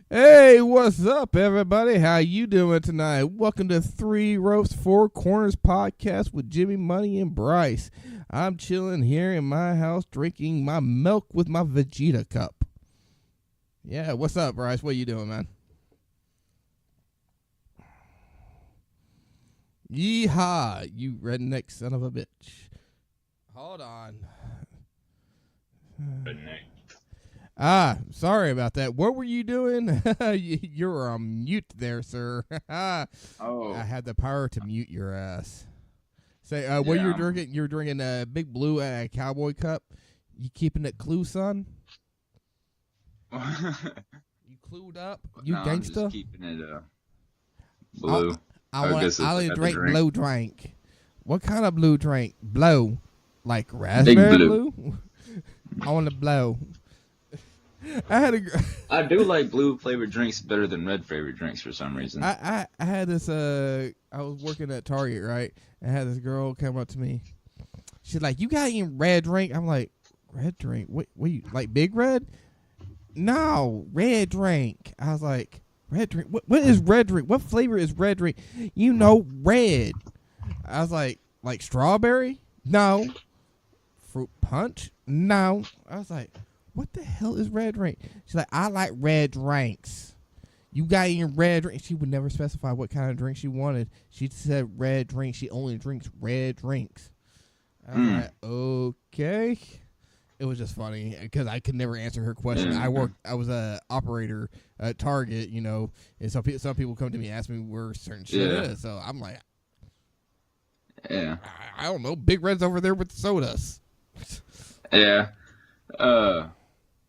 Hey, what's up, everybody? How you doing tonight? Welcome to Three Ropes, Four Corners podcast with Jimmy, Money, and Bryce. I'm chilling here in my house drinking my milk with my Vegeta cup. Yeah, what's up, Bryce? What you doing, man? Yeehaw, you redneck son of a bitch. Hold on. Sorry about that. What were you doing? You're on mute there, sir. I had the power to mute your ass. Say, what you're drinking? You're drinking a Big Blue Cowboy Cup. You keeping it clue, son? You clued up? You No, gangsta? I'm just keeping it blue. I only drink blue drink. What kind of blue drink? Blow. Like raspberry blue? I want to blow. I do like blue flavored drinks better than red flavored drinks for some reason. I had this I was working at Target, right? I had this girl come up to me. She's like, "You got any red drink?" I'm like, "Red drink? What you like Big Red?" No, red drink. I was like, "Red drink? What is red drink? What flavor is red drink?" You know, red. I was like strawberry? No. Fruit punch? No. I was like, what the hell is red drink? She's like, I like red drinks. You got any red drink? She would never specify what kind of drink she wanted. She said red drink. She only drinks red drinks. I was like, okay. It was just funny because I could never answer her question. I was a operator at Target, you know, and so some people come to me and ask me where certain shit is. So I'm like, yeah, I don't know. Big Red's over there with the sodas. Yeah.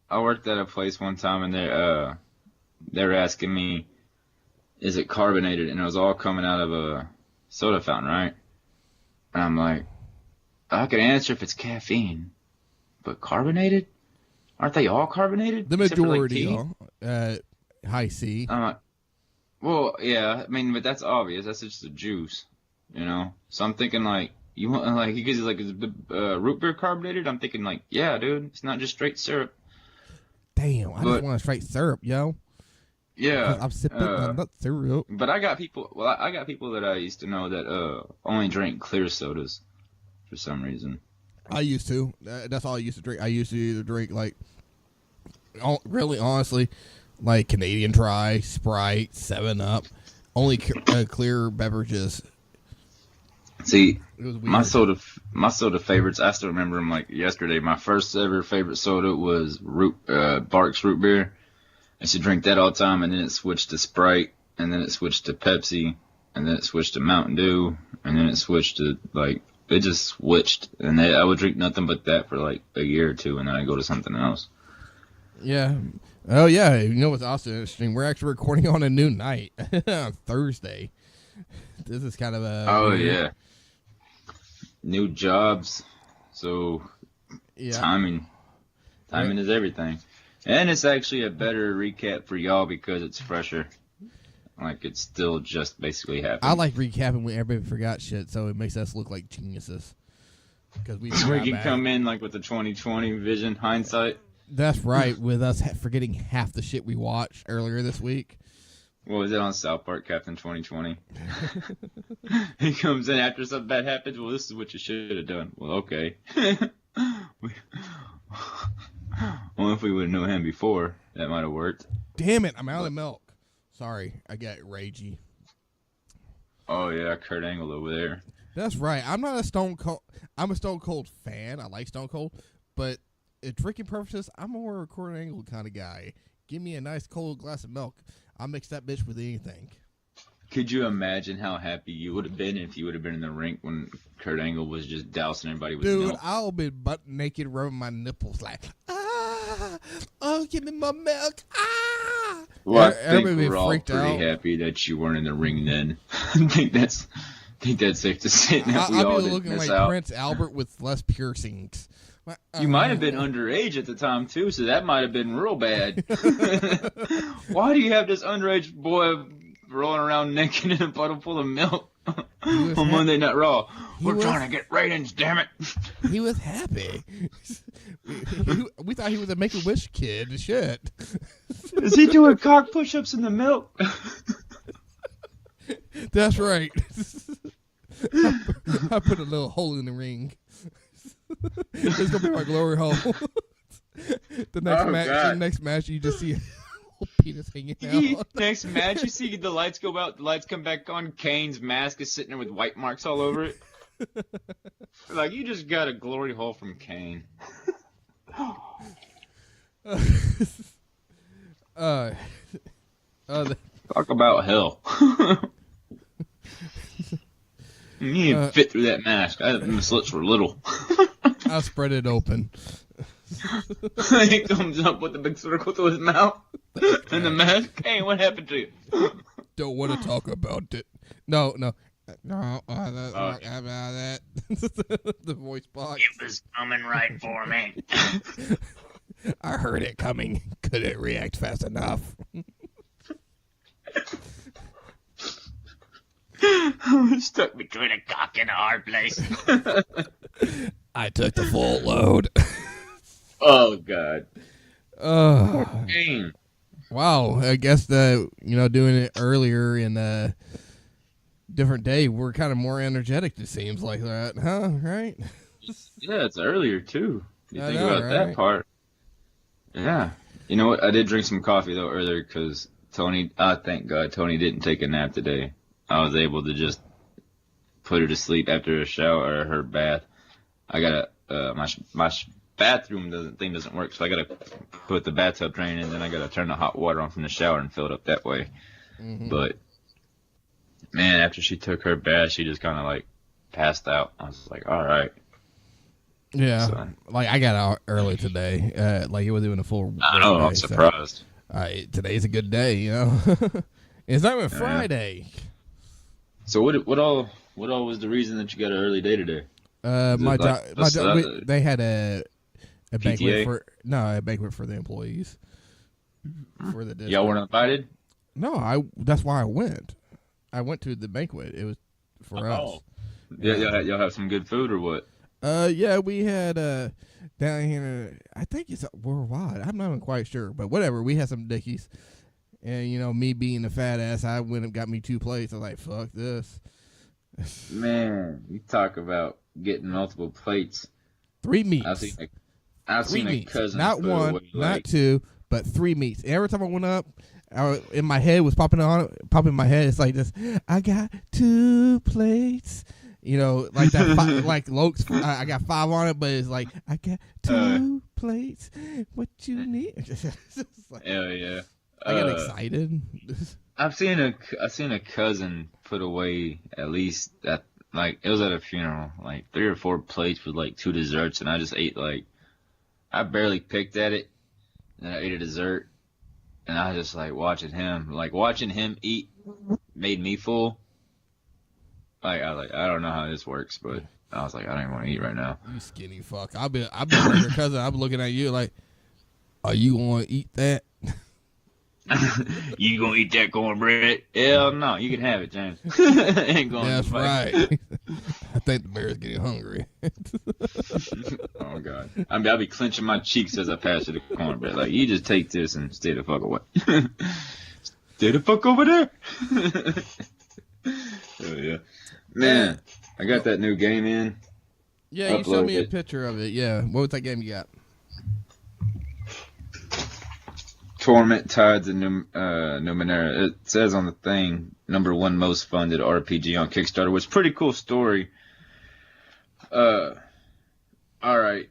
I worked at a place one time and they were asking me, is it carbonated? And it was all coming out of a soda fountain, right? And I'm like, I could answer if it's caffeine, but carbonated? Aren't they all carbonated? The majority are. High C. Well, yeah, I mean, but that's obvious. That's just a juice, you know? So I'm thinking like, you want like because like is root beer carbonated? I'm thinking like, yeah, dude, it's not just straight syrup. Damn, I just want straight syrup, yo. Yeah, I'm sipping on that syrup. But I got people. Well, I got people that I used to know that only drink clear sodas for some reason. I used to. That's all I used to drink. I used to either drink like, really honestly, like Canadian Dry, Sprite, 7-Up, only clear beverages. See, my soda favorites, I still remember them like yesterday. My first ever favorite soda was Barks root beer. I used to drink that all the time, and then it switched to Sprite, and then it switched to Pepsi, and then it switched to Mountain Dew, and then it switched to like it just switched, and I would drink nothing but that for like a year or two, and then I'd go to something else. Yeah. Oh yeah. You know what's also interesting? We're actually recording on a new night on Thursday. This is kind of a yeah. New jobs, so timing is everything, and it's actually a better recap for y'all because it's fresher. Like it's still just basically happening. I like recapping when everybody forgot shit, so it makes us look like geniuses. Because we can come in like with the 2020 vision hindsight. That's right, with us forgetting half the shit we watched earlier this week. What was it on South Park, Captain 2020? He comes in after something bad happens. Well, this is what you should have done. Well, okay. Well, if we would have known him before, that might have worked. Damn it, I'm out of milk. Sorry, I got ragey. Oh, yeah, Kurt Angle over there. That's right. I'm not a Stone Cold. I'm a Stone Cold fan. I like Stone Cold. But at drinking purposes, I'm more a Kurt Angle kind of guy. Give me a nice cold glass of milk. I'll mix that bitch with anything. Could you imagine how happy you would have been if you would have been in the rink when Kurt Angle was just dousing everybody with milk? Dude, I'll be butt naked rubbing my nipples like, oh, give me my milk, Well, I think we're all pretty happy that you weren't in the ring then. I think that's safe to say. I'll be looking like Prince Albert with less piercings. You might have been underage at the time, too, so that might have been real bad. Why do you have this underage boy rolling around naked in a bottle full of milk? on Monday Night Raw. We're trying to get ratings, damn it. He was happy. We thought he was a Make-A-Wish kid. Shit. Is he doing cock push-ups in the milk? That's right. I put a little hole in the ring. It's gonna be my glory hole. The next match, you just see a whole penis hanging out. Next match, you see the lights go out, the lights come back on. Kane's mask is sitting there with white marks all over it. Like, you just got a glory hole from Kane. Talk about hell. You didn't fit through that mask. My slits were little. I'll spread it open. He comes up with a big circle to his mouth and the mask. Hey, what happened to you? Don't want to talk about it. No. Talk about that. The voice box. It was coming right for me. I heard it coming. Couldn't react fast enough. Stuck between a cock and a hard place. I took the full load. Oh God. Wow. I guess doing it earlier in a different day, we're kind of more energetic. It seems like that, huh? Right? Yeah, it's earlier too. You think about that part. Yeah. You know what? I did drink some coffee though earlier because Tony. Thank God Tony didn't take a nap today. I was able to just put her to sleep after a shower or her bath. I gotta my bathroom doesn't work, so I gotta put the bathtub drain in, and then I gotta turn the hot water on from the shower and fill it up that way. Mm-hmm. But man, after she took her bath, she just kind of like passed out. I was like, all right. Yeah, so, like I got out early today. Like it wasn't even a full. I know. I'm surprised. So, today's a good day, you know. It's not even Friday. So what all was the reason that you got an early day today? My job, they had a banquet for the employees for the district. Y'all weren't invited? No, that's why I went. I went to the banquet. It was for us. Yeah, y'all have some good food or what? Yeah, we had down here. I think it's worldwide. I'm not even quite sure, but whatever. We had some Dickies. And, me being a fat ass, I went and got me 2 plates. I was like, fuck this. Man, you talk about getting multiple plates. 3 meats. I've seen a cousin. Not 1, not 2, but 3 meats. Every time I went up, in my head was popping in my head. It's like this. I got 2 plates. Like that. Like Lokes. I got 5 on it, but it's like I got 2 plates. What you need? Hell yeah. I got excited. I've seen a cousin put away at least it was at a funeral, like 3 or 4 plates with like 2 desserts, and I just ate I barely picked at it, and I ate a dessert, and I was just watching him eat made me full. I don't know how this works, but I was like, I don't even want to eat right now. You skinny fuck. I've been like your cousin. I'm looking at you like, are you gonna eat that? You gonna eat that cornbread? Hell no, you can have it, James. Ain't going. That's right. I think the bear's getting hungry. Oh God, I'll be clenching my cheeks as I pass you the cornbread. Like, you just take this and stay the fuck away. Stay the fuck over there. Oh yeah, man. I got that new game in. Yeah, you showed me a picture of it. Yeah, what was that game you got? Torment Tides and Numenera. It says on the thing, #1 most funded RPG on Kickstarter, which is a pretty cool story. Alright.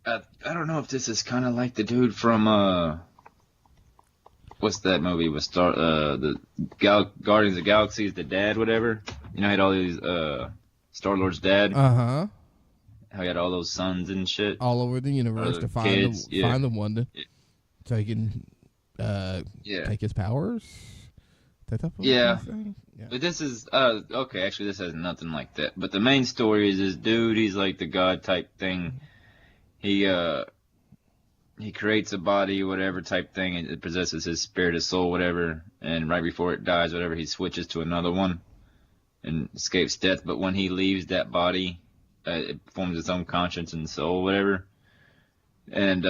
I don't know if this is kind of like the dude from, what's that movie with Guardians of the Galaxy, is the dad, whatever? He had all these, Star-Lord's dad. Uh-huh. How he had all those sons and shit. All over the universe to find the one so he can take his powers. Yeah. But this is okay. Actually, this has nothing like that. But the main story is this dude. He's like the god type thing. He creates a body, whatever type thing. And it possesses his spirit, his soul, whatever. And right before it dies, whatever, he switches to another one. and escapes death. But when he leaves that body, it forms its own conscience and soul, whatever. And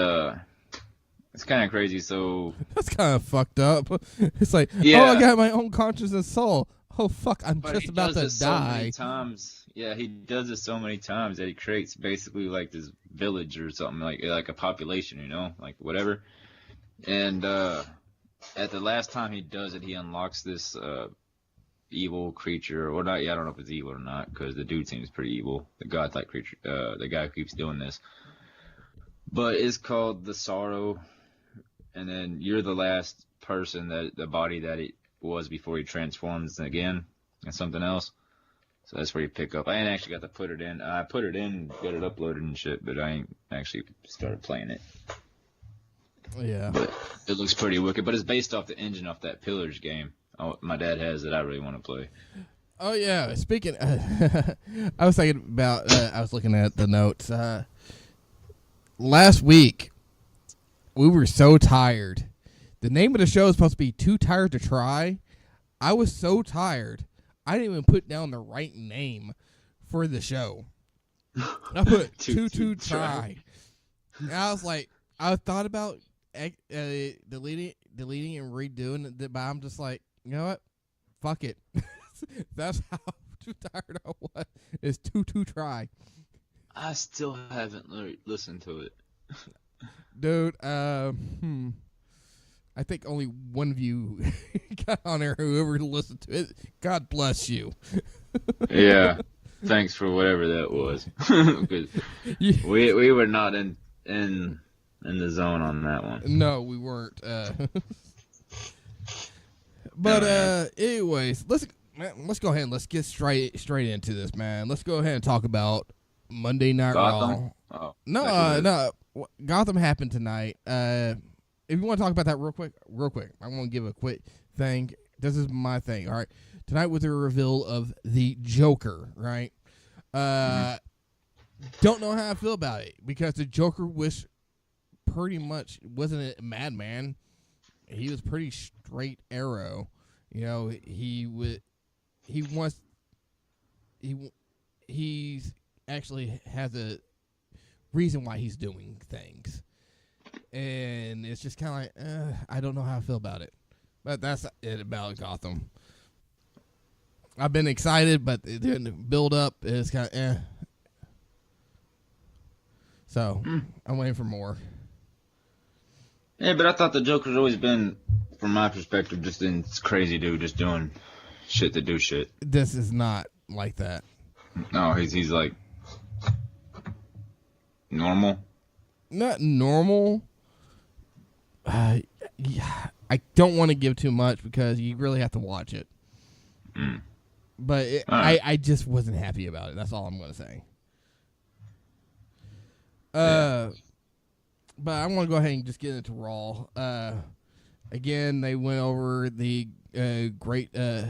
it's kind of crazy. So that's kind of fucked up. It's like, yeah. oh, I got my own conscience and soul. Oh fuck, I'm but just about to die. So many times. Yeah, he does this so many times that he creates basically like this village or something, like a population, you know, like whatever. And at the last time he does it, he unlocks this evil creature, or not. Yeah, I don't know if it's evil or not, because the dude seems pretty evil. The god-like creature, the guy who keeps doing this. But it's called the Sorrow, and then you're the last person, that the body that it was before he transforms again and something else. So that's where you pick up. I ain't actually got to put it in. I put it in, got it uploaded and shit, but I ain't actually started playing it. Yeah. But it looks pretty wicked. But it's based off the engine off that Pillars game my dad has that I really want to play. Oh, yeah. Speaking, I was thinking about, I was looking at the notes. Last week, we were so tired. The name of the show is supposed to be Too Tired to Try. I was so tired, I didn't even put down the right name for the show. I put Too Try. And I was like, I thought about deleting and redoing it, but I'm just like, you know what? Fuck it. That's how too tired I was. It's Too Try. I still haven't listened to it. Dude, I think only one of you got on there, whoever listened to it. God bless you. Yeah. Thanks for whatever that was. Because we were not in the zone on that one. No, we weren't. But anyways, let's go ahead and let's get straight into this, man. Let's go ahead and talk about Monday Night Gotham? Raw. Oh, No. Gotham happened tonight. If you want to talk about that real quick, I want to give a quick thing. This is my thing, all right? Tonight was the reveal of the Joker, right? Don't know how I feel about it, because the Joker was pretty much, wasn't a madman. He was pretty straight arrow. You know, he's actually has a reason why he's doing things. And it's just kind of like, I don't know how I feel about it. But that's it about Gotham. I've been excited, but it didn't build up. It's kind of, So, I'm waiting for more. Yeah, but I thought the Joker's always been, from my perspective, just a crazy dude just doing shit to do shit. This is not like that. No, he's like normal. Not normal. Yeah, I don't want to give too much because you really have to watch it. But I just wasn't happy about it. That's all I'm going to say. But I want to go ahead and just get into Raw. Again, they went over the greatest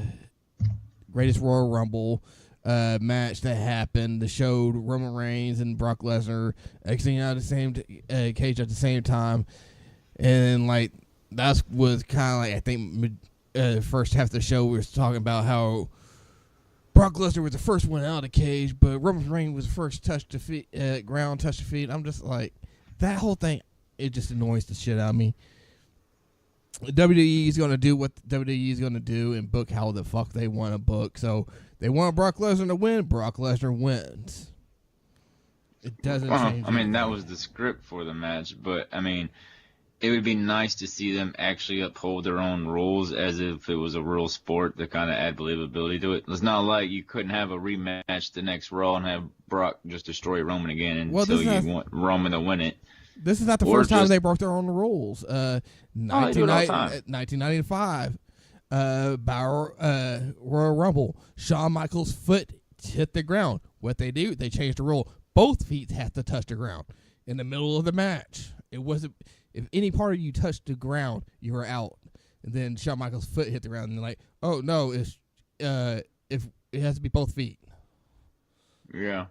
Royal Rumble match that happened. That showed Roman Reigns and Brock Lesnar exiting out of the same cage at the same time, and like that was kind of like, I think first half of the show we were talking about how Brock Lesnar was the first one out of the cage, but Roman Reigns was the first touch to feet, ground touch to feet. I'm just like, that whole thing, it just annoys the shit out of me. WWE is going to do what WWE is going to do and book how the fuck they want to book. So they want Brock Lesnar to win. Brock Lesnar wins. It doesn't change. I mean, that was the script for the match, but I mean, it would be nice to see them actually uphold their own rules as if it was a real sport to kind of add believability to it. It's not like you couldn't have a rematch the next Raw and have Brock just destroy Roman again until you want Roman to win it. This is not the first time they broke their own rules. 1995, Royal Rumble, Shawn Michaels' foot hit the ground. What they do, they changed the rule. Both feet have to touch the ground in the middle of the match. It wasn't, if any part of you touched the ground, you were out. And then Shawn Michaels' foot hit the ground, and they're like, oh no, if it has to be both feet. Yeah.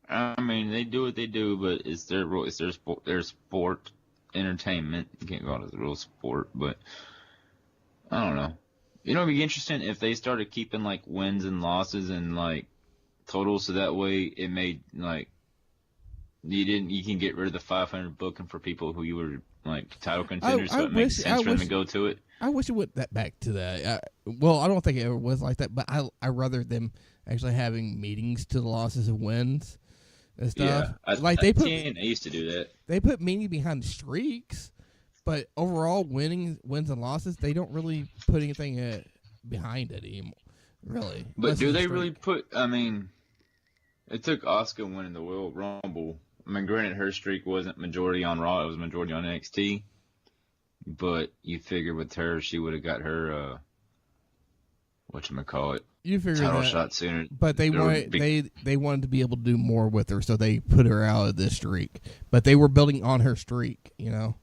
I mean, they do what they do, but it's their rule. It's their sport. Their sport, entertainment. You can't call it a real sport, but I don't know. You know, it'd be interesting if they started keeping like wins and losses and like totals, so that way it made like you can get rid of the 500 booking for people who you were like title contenders, so it makes sense for them to go to it. I wish it went back to that. Well, I don't think it ever was like that, but I rather them actually having meetings to the losses and wins and stuff. Yeah, TNA used to do that. They put meaning behind the streaks, but overall wins and losses, they don't really put anything behind it anymore. Really. But do they really put? I mean, it took Asuka winning the Royal Rumble. I mean, granted, her streak wasn't majority on Raw; it was majority on NXT. But you figure with her, she would have got her whatchamacallit, title shot sooner. But they wanted to be able to do more with her, so they put her out of this streak. But they were building on her streak, you know.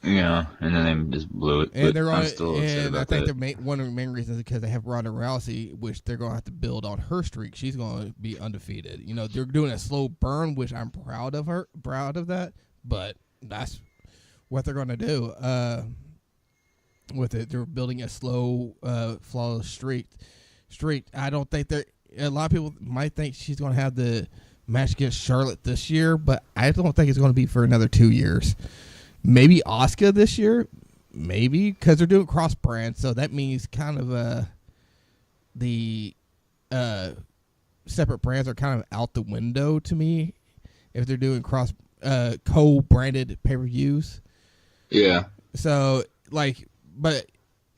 Yeah, and then they just blew it. And they're on it, and I think one of the main reasons is because they have Ronda Rousey, which they're going to have to build on her streak. She's going to be undefeated. You know, they're doing a slow burn, which I'm proud of that. But that's what they're going to do with it. They're building a slow, flawless streak. I don't think a lot of people might think she's going to have the match against Charlotte this year, but I don't think it's going to be for another 2 years. Maybe Asuka this year, maybe, because they're doing cross brand, so that means kind of the separate brands are kind of out the window to me if they're doing cross co-branded pay-per-views. Yeah. So but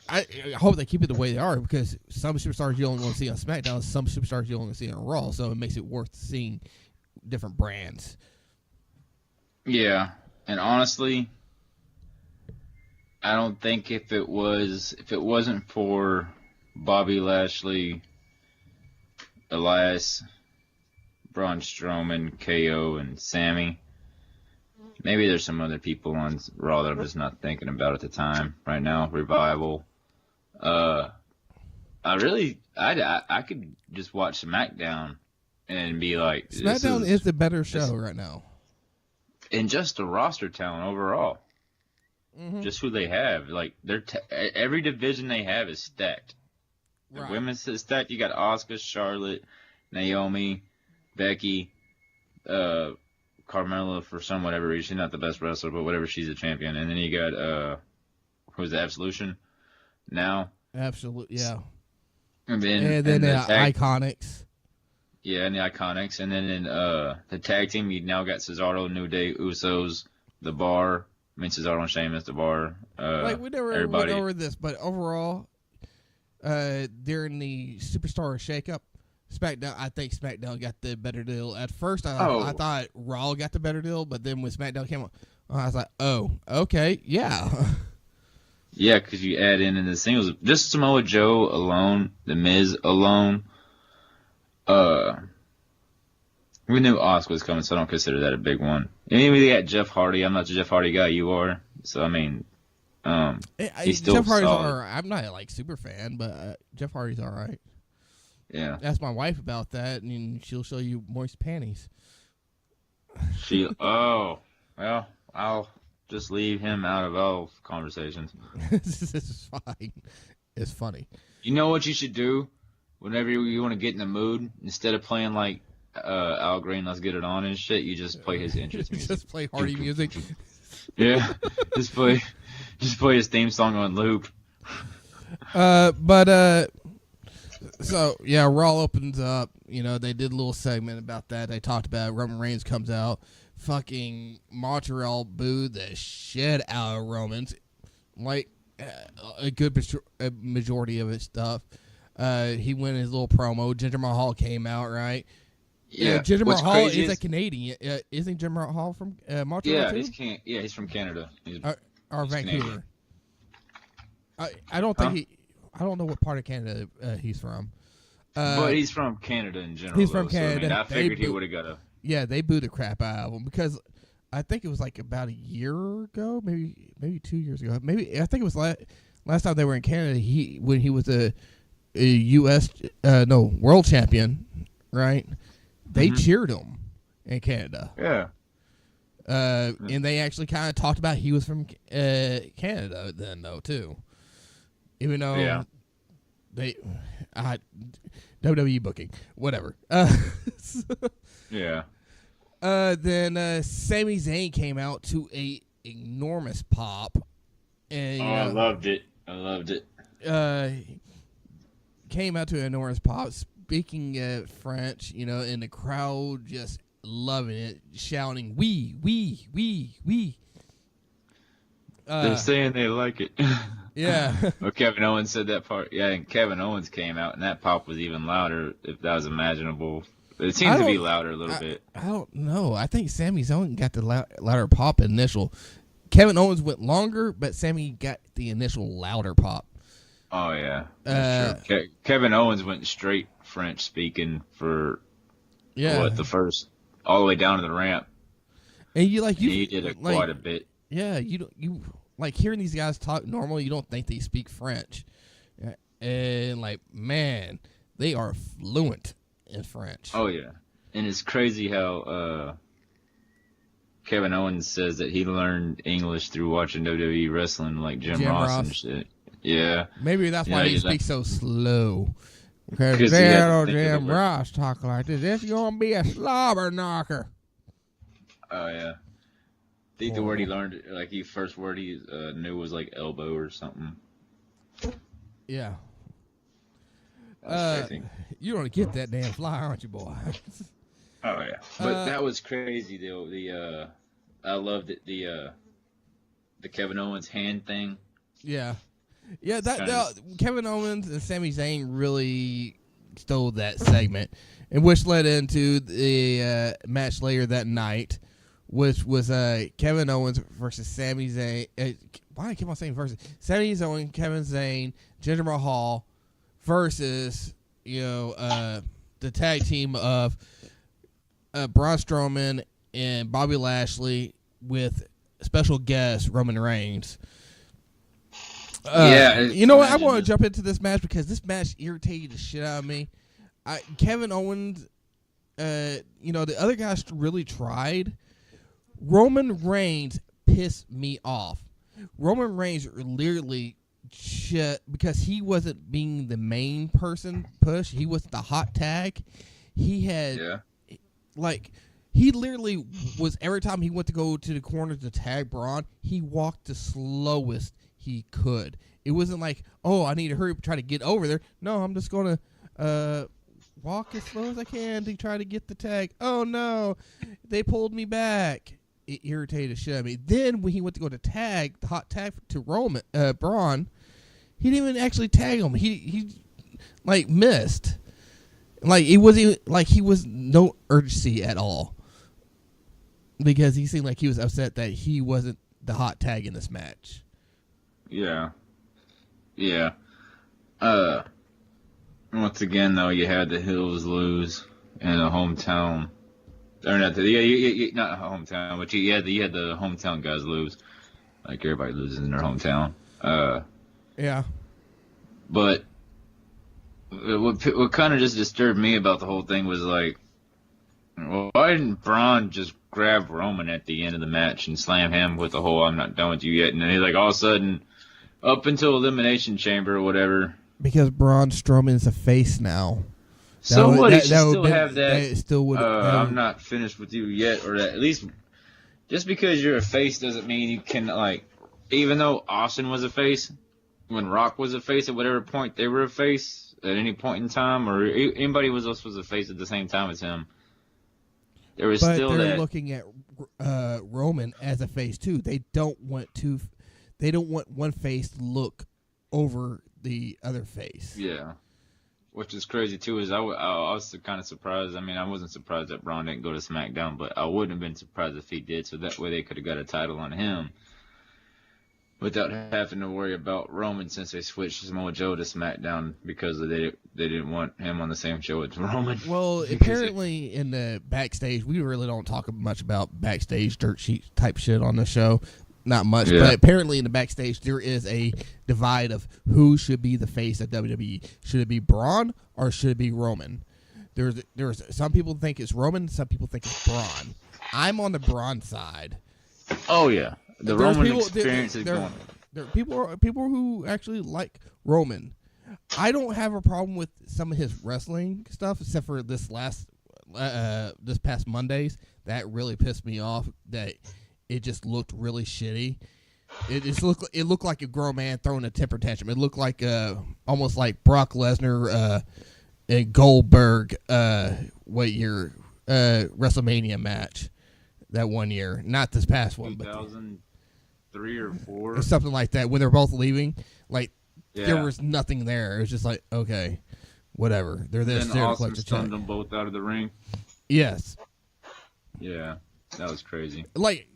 I hope they keep it the way they are, because some superstars you only want to see on SmackDown, some superstars you only see on Raw, so it makes it worth seeing different brands. Yeah, and honestly, I don't think if it wasn't for Bobby Lashley, Elias, Braun Strowman, KO, and Sammy, maybe there's some other people on Raw that I'm just not thinking about at the time right now. Revival. I could just watch SmackDown and be like, SmackDown is the better show right now. And just the roster talent overall. Mm-hmm. Just who they have. Like, every division they have is stacked. Right. The women's is stacked. You got Asuka, Charlotte, Naomi, Becky, Carmella for some whatever reason. She's not the best wrestler, but whatever, she's a champion. And then you got, who's the Absolution now? Absolutely, yeah. And then the Iconics. Yeah, and the Iconics. And then in the tag team, you now got Cesaro, New Day, Usos, The Bar. I mean, Cesaro and Sheamus, The Bar. We never went over this, but overall, during the Superstar shakeup, I think SmackDown got the better deal. At first, I thought Raw got the better deal, but then when SmackDown came on, I was like, oh, okay, yeah. Yeah, because you add in the singles. Just Samoa Joe alone, The Miz alone. We knew Asuka was coming, so I don't consider that a big one. Anyway, they got Jeff Hardy. I'm not the Jeff Hardy guy. You are. So, I mean, he's still Jeff Hardy's solid. all right. I'm not like super fan, but Jeff Hardy's all right. Yeah. Ask my wife about that, and she'll show you moist panties. Well, I'll just leave him out of all conversations. This is fine. It's funny. You know what you should do whenever you want to get in the mood? Instead of playing like Al Green, Let's Get It On and shit, you just play his entrance music. Just play Hardy music. Yeah. Just play his theme song on loop. So yeah, Raw opens up. You know, they did a little segment about that. They talked about it. Roman Reigns comes out. Fucking Montreal booed the shit out of Roman's. Like a good majority of his stuff. He went in his little promo. Jinder Mahal came out, right? Yeah. Jinder Mahal is a Canadian. Isn't Jinder Mahal from Montreal? Yeah, he's from Canada. Or Vancouver. I don't think I don't know what part of Canada he's from. But he's from Canada in general. He's from Canada. So, I mean, I figured he would have got a... Yeah, they booed the crap out of him because I think it was like about a year ago, maybe 2 years ago. I think it was last time they were in Canada. When he was a U.S. world champion, right? They cheered him in Canada. Yeah. And they actually kind of talked about he was from Canada then, though, too. Even though WWE booking, whatever. Yeah. Then Sami Zayn came out to a enormous pop, and I loved it. Came out to an enormous pop, speaking French, and the crowd just loving it, shouting "Oui, oui, oui, oui." They're saying they like it. Yeah. Well, Kevin Owens said that part. Yeah, and Kevin Owens came out, and that pop was even louder, if that was imaginable. It seems to be louder a little bit. I don't know. I think Sami Zayn got the louder pop initial. Kevin Owens went longer, but Sami got the initial louder pop. Oh, yeah. That's true. Kevin Owens went straight French speaking for the first, all the way down to the ramp. And he did it quite a bit. Yeah, you like hearing these guys talk normally, you don't think they speak French. And man, they are fluent in French. Oh yeah. And it's crazy how Kevin Owens says that he learned English through watching WWE wrestling like Jim Ross and shit. Yeah. Maybe that's why he speaks so slow. Because Jim Ross talk like this. It's gonna be a slobber knocker. Oh yeah. I think the word he learned, first word he knew was elbow or something. Yeah. You don't get that damn fly, aren't you, boy? Oh yeah. But that was crazy though. I loved it. The Kevin Owens hand thing. Yeah. Yeah. That Kevin Owens and Sami Zayn really stole that segment, and which led into the match later that night, which was Kevin Owens versus Sami Zayn. Why do I keep on saying versus? Sami Zayn, Kevin Zayn, Jinder Mahal versus the tag team of Braun Strowman and Bobby Lashley with special guest Roman Reigns. You know what? I want to jump into this match because this match irritated the shit out of me. Kevin Owens, the other guys really tried. Roman Reigns pissed me off. Roman Reigns literally because he wasn't being the main person push. He was the hot tag. He had he literally was, every time he went to go to the corner to tag Braun, he walked the slowest he could. It wasn't like, oh, I need to hurry up, try to get over there. No, I'm just going to walk as slow as I can to try to get the tag. Oh, no, they pulled me back. It irritated the shit out of me. Then when he went to go to tag, the hot tag to Braun, he didn't even actually tag him. He missed. It wasn't he was no urgency at all. Because he seemed like he was upset that he wasn't the hot tag in this match. Yeah. Yeah. Once again, though, you had the Hills lose in a hometown. Or not not a hometown, but you had the hometown guys lose. Like everybody loses in their hometown. Yeah. But what kind of just disturbed me about the whole thing was why didn't Braun just grab Roman at the end of the match and slam him with the whole "I'm not done with you yet"? And then he's all of a sudden, up until Elimination Chamber or whatever. Because Braun Strowman's a face now. So what? He should still have that. I'm not finished with you yet, or that at least. Just because you're a face doesn't mean you can even though Austin was a face, when Rock was a face at whatever point they were a face at any point in time, or anybody else was a face at the same time as him. There was still that. But they're looking at Roman as a face too. They don't want one face to look over the other face. Yeah. Which is crazy, too, is I was kind of surprised. I mean, I wasn't surprised that Braun didn't go to SmackDown, but I wouldn't have been surprised if he did, so that way they could have got a title on him without having to worry about Roman since they switched Samoa Joe to SmackDown because they didn't want him on the same show as Roman. Well, apparently in the backstage, we really don't talk much about backstage dirt sheet type shit on the show. Not much, but apparently in the backstage there is a divide of who should be the face of WWE. Should it be Braun or should it be Roman? There's some people think it's Roman, some people think it's Braun. I'm on the Braun side. Oh yeah, Roman experience is going. There are people who actually like Roman. I don't have a problem with some of his wrestling stuff, except for this past Mondays. That really pissed me off. That it just looked really shitty. It looked like a grown man throwing a temper tantrum. It looked like almost like Brock Lesnar and Goldberg WrestleMania match that one year. Not this past one, 2003 or 4 or something like that. When they're both leaving, like yeah. there was nothing there. It was just like, okay, whatever. They're there to collect a check. Stunned them both out of the ring. Yes. Yeah, that was crazy. Like.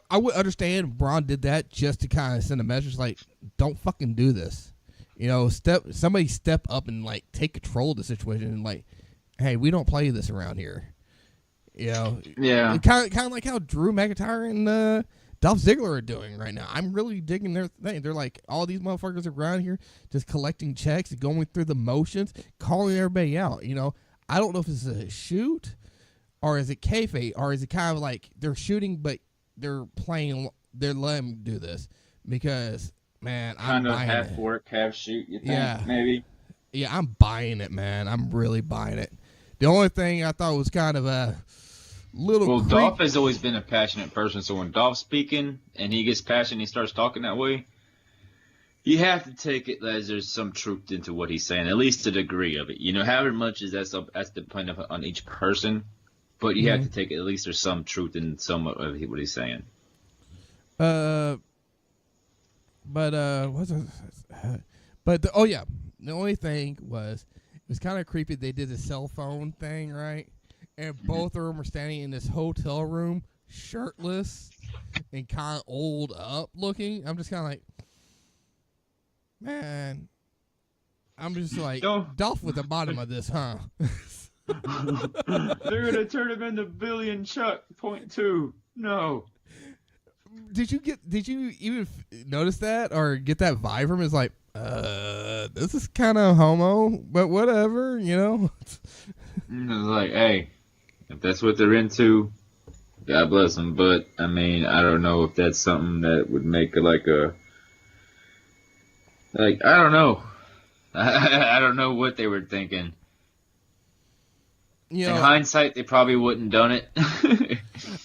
I would understand Braun did that just to kind of send a message like, don't fucking do this. You know, somebody step up and like take control of the situation and like, hey, we don't play this around here. You know, yeah, kind of like how Drew McIntyre and Dolph Ziggler are doing right now. I'm really digging their thing. They're like, all these motherfuckers around here just collecting checks, going through the motions, calling everybody out. You know, I don't know if it's a shoot or is it kayfabe or is it kind of like they're shooting but they're letting them do this because, man, I'm buying it. Kind of half work, half shoot, you think, yeah. maybe? Yeah, I'm buying it, man. I'm really buying it. The only thing I thought was kind of a little Well, Dolph has always been a passionate person, so when Dolph's speaking and he gets passionate, he starts talking that way, you have to take it as there's some truth into what he's saying, at least a degree of it. You know, however much is that's dependent on each person. But you have to take it. At least there's some truth in some of what he's saying. The only thing was it was kind of creepy. They did the cell phone thing, right? And both of them were standing in this hotel room, shirtless and kind of old up looking. I'm just kind of like, man, I'm just like, Dolph with the bottom of this, huh? They're gonna turn him into Billy and Chuck. .2. No. Did you even notice that or get that vibe from him? It's like, this is kind of homo, but whatever, you know. It's like, hey, if that's what they're into, God bless them. But I mean, I don't know if that's something that would make I don't know. I don't know what they were thinking. You know, in hindsight, they probably wouldn't done it.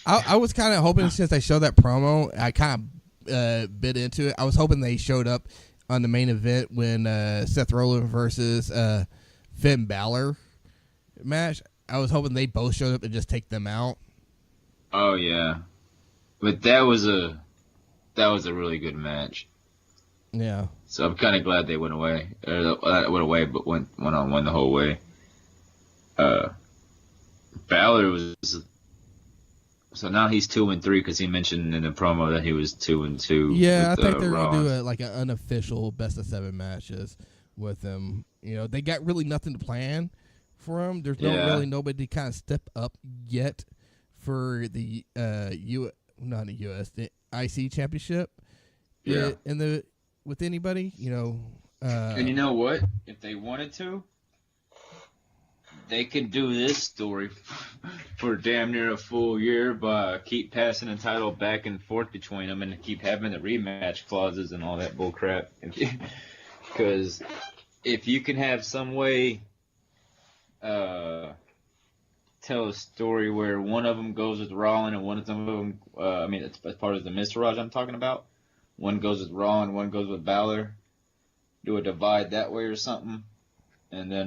I was kind of hoping since they showed that promo, I kind of bit into it. I was hoping they showed up on the main event when Seth Rollins versus Finn Balor match. I was hoping they both showed up and just take them out. Oh yeah, but that was a really good match. Yeah. So I'm kind of glad they went away. But went on one the whole way. Balor was so now he's 2-3 because he mentioned in the promo that he was 2-2. Yeah, I think they're gonna do an unofficial best of 7 matches with him. You know, they got really nothing to plan for him. There's really nobody to kind of step up yet for the the IC championship. Yeah, with anybody, you know. And you know what? If they wanted to, they could do this story for damn near a full year by keep passing the title back and forth between them and keep having the rematch clauses and all that bullcrap. Because if you can have some way tell a story where one of them goes with Rollins and one of them, it's as part of the Miztourage I'm talking about. One goes with Raw and one goes with Balor. Do a divide that way or something. And then,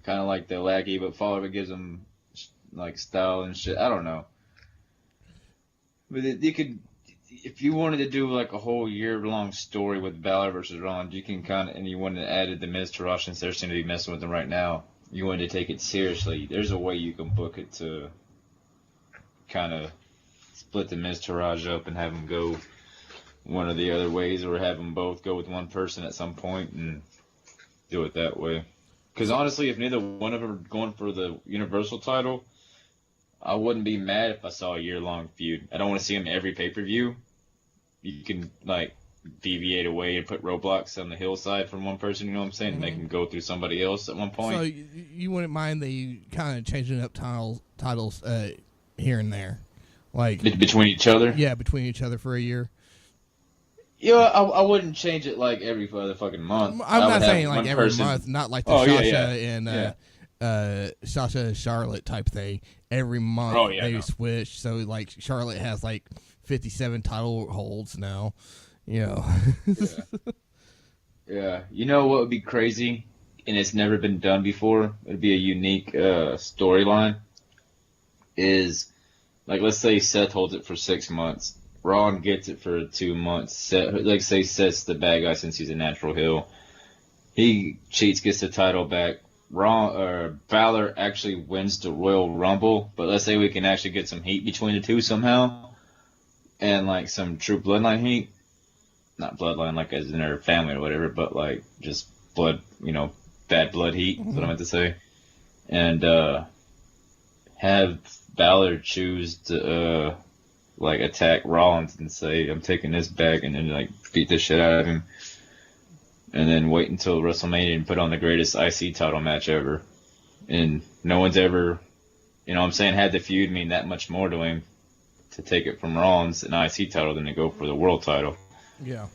kind of like the laggy, but Fowler gives them, like, style and shit. I don't know. But you could, if you wanted to do, like, a whole year-long story with Balor versus Rollins, you can kind of, and you wanted to add the Miztourage since they seem to be messing with them right now. You wanted to take it seriously. There's a way you can book it to kind of split the Miztourage up and have them go one of the other ways, or have them both go with one person at some point and do it that way. Because honestly, if neither one of them are going for the Universal title, I wouldn't be mad if I saw a year-long feud. I don't want to see them every pay-per-view. You can, like, deviate away and put roadblocks on the hillside from one person, you know what I'm saying? Mm-hmm. And they can go through somebody else at one point. So you wouldn't mind the kind of changing up titles here and there? Like between each other? Yeah, between each other for a year. Yeah, I wouldn't change it like every other fucking month. I'm not saying like every month, not like the Sasha and Sasha and Charlotte type thing. Every month they switch, so like Charlotte has like 57 title holds now. You know. Yeah. You know what would be crazy, and it's never been done before? It'd be a unique storyline. Is like, let's say Seth holds it for 6 months. Ron gets it for 2 months. Like, say Seth's the bad guy since he's a natural heel. He cheats, gets the title back. Balor actually wins the Royal Rumble, but let's say we can actually get some heat between the two somehow, and like some true bloodline heat. Not bloodline like as in their family or whatever, but like just blood, bad blood heat. That's what I meant to say. And have Balor choose to like attack Rollins and say, I'm taking this back, and then like beat the shit out of him. And then wait until WrestleMania and put on the greatest IC title match ever. And no one's ever, had the feud mean that much more to him to take it from Rollins, an IC title, than to go for the world title. Yeah.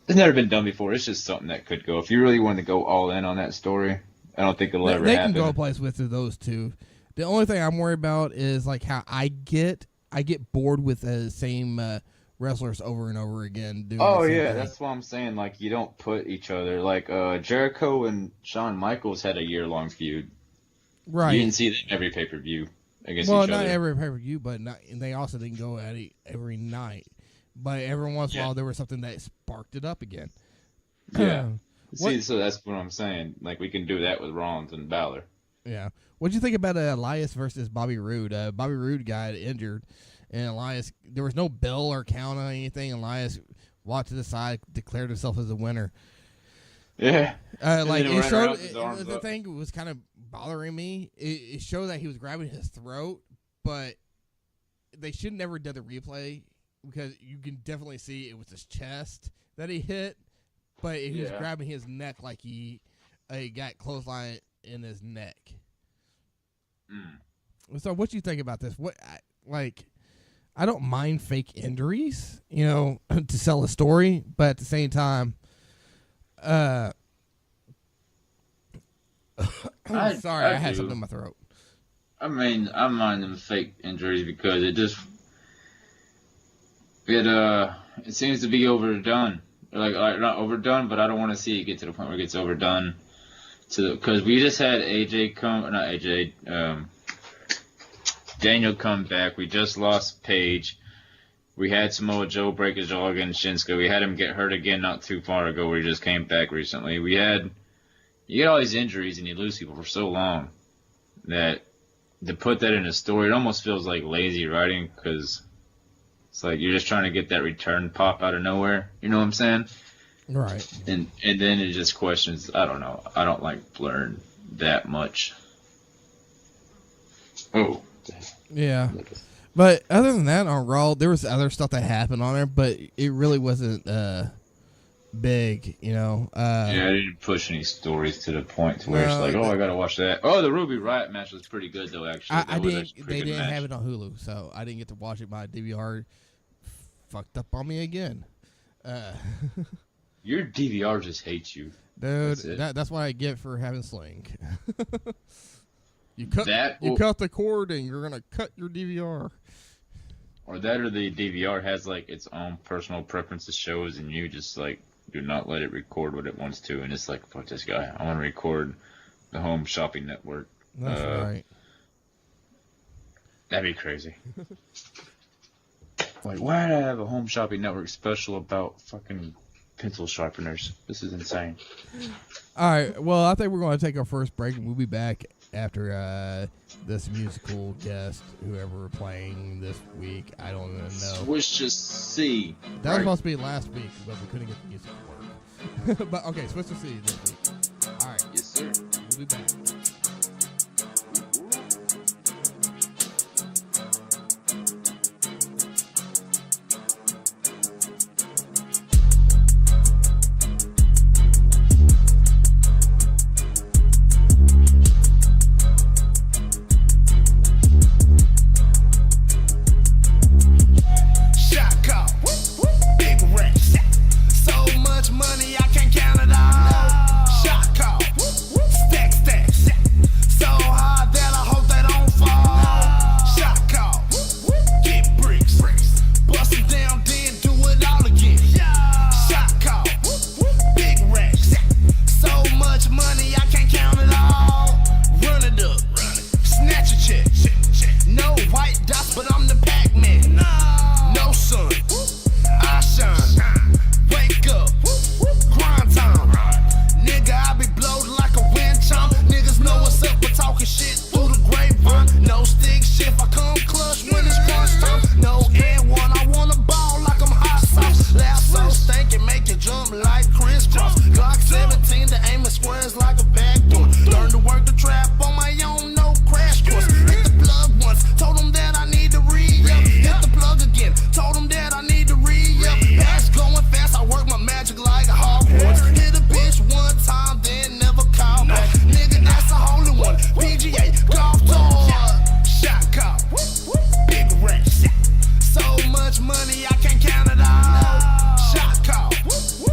It's never been done before. It's just something that could go. If you really wanted to go all in on that story, I don't think it'll ever happen. They can go a place with those two. The only thing I'm worried about is like how I get bored with the same wrestlers over and over again. That's what I'm saying. Like, you don't put each other. Like, Jericho and Shawn Michaels had a year-long feud. Right. You didn't see them every pay-per-view against each other. Well, not every pay-per-view, but they also didn't go at it every night. But every once in a while, there was something that sparked it up again. Yeah. See, so that's what I'm saying. Like, we can do that with Rollins and Balor. Yeah. What'd you think about Elias versus Bobby Roode? Bobby Roode got injured, and Elias, there was no bell or count on anything. Elias walked to the side, declared himself as a winner. Yeah. Like, it showed, the thing was kind of bothering me. It showed that he was grabbing his throat, but they should never do the replay, because you can definitely see it was his chest that he hit, but he was grabbing his neck like he got clothesline in his neck. So what do you think about this? I don't mind fake injuries, to sell a story, but at the same time, sorry, I had something in my throat. I mean, I mind them fake injuries because it seems to be overdone. Like not overdone, but I don't want to see it get to the point where it gets overdone. Because we just had Daniel come back. We just lost Paige. We had Samoa Joe break his jaw against Shinsuke. We had him get hurt again not too far ago, where he just came back recently. You get all these injuries and you lose people for so long that to put that in a story, it almost feels like lazy writing, because it's like you're just trying to get that return pop out of nowhere. You know what I'm saying? Right. And then it just questions, I don't know. I don't like blurring that much. Oh. Yeah. But other than that, on Raw, there was other stuff that happened on there, but it really wasn't big, Yeah, I didn't push any stories to the point to where it's like, I gotta watch that. Oh, the Ruby Riott match was pretty good though. Actually, they didn't have it on Hulu, so I didn't get to watch it. My DVR fucked up on me again. Your DVR just hates you, dude. That's what I get for having Sling. You cut the cord, and you're gonna cut your DVR. Or the DVR has like its own personal preferences shows, and you just like do not let it record what it wants to, and it's like, fuck this guy. I want to record the Home Shopping Network. That's right. That'd be crazy. Like, why did I have a Home Shopping Network special about fucking pencil sharpeners? This is insane. All right. Well, I think we're going to take our first break, and we'll be back after this musical guest, whoever we're playing this week. I don't even know. Switch to C. That was supposed to be last week, but we couldn't get the music to work. But okay, Switch to C this week. All right. Yes, sir. We'll be back. Big Red. much money I can't count it all. Shot call, stack, stack, so hard that I hope they don't fall. Shot call, get bricks, bust them down, then do it all again. Shot call, big racks, so much money I can't count it all. Run it up, snatch a check. No white dots, but I'm the Pac-Man. No sun, I shine. Wake up, grind time. Nigga, I be blowed like a wind chime. Niggas know what's up, but talking shit through the grapevine. No stick shift, I come clutch when it's crunch time. No N1, I wanna ball like I'm hot sauce. Laugh so stank and make you jump like crisscross. Glock 17, the aim of squares like a backdoor. Learn to work the trap on my own, no crash course. Hit the plug once, told them that I need to re-up. Hit the plug again, told them that I need to re-up. Pass going fast, I work my magic like a Hogwarts. Hit a bitch one time, then never call back. Nigga, that's a holy one. PGA, golf tour. Shot call, big rack. So much money, I can't count it all. Shot call,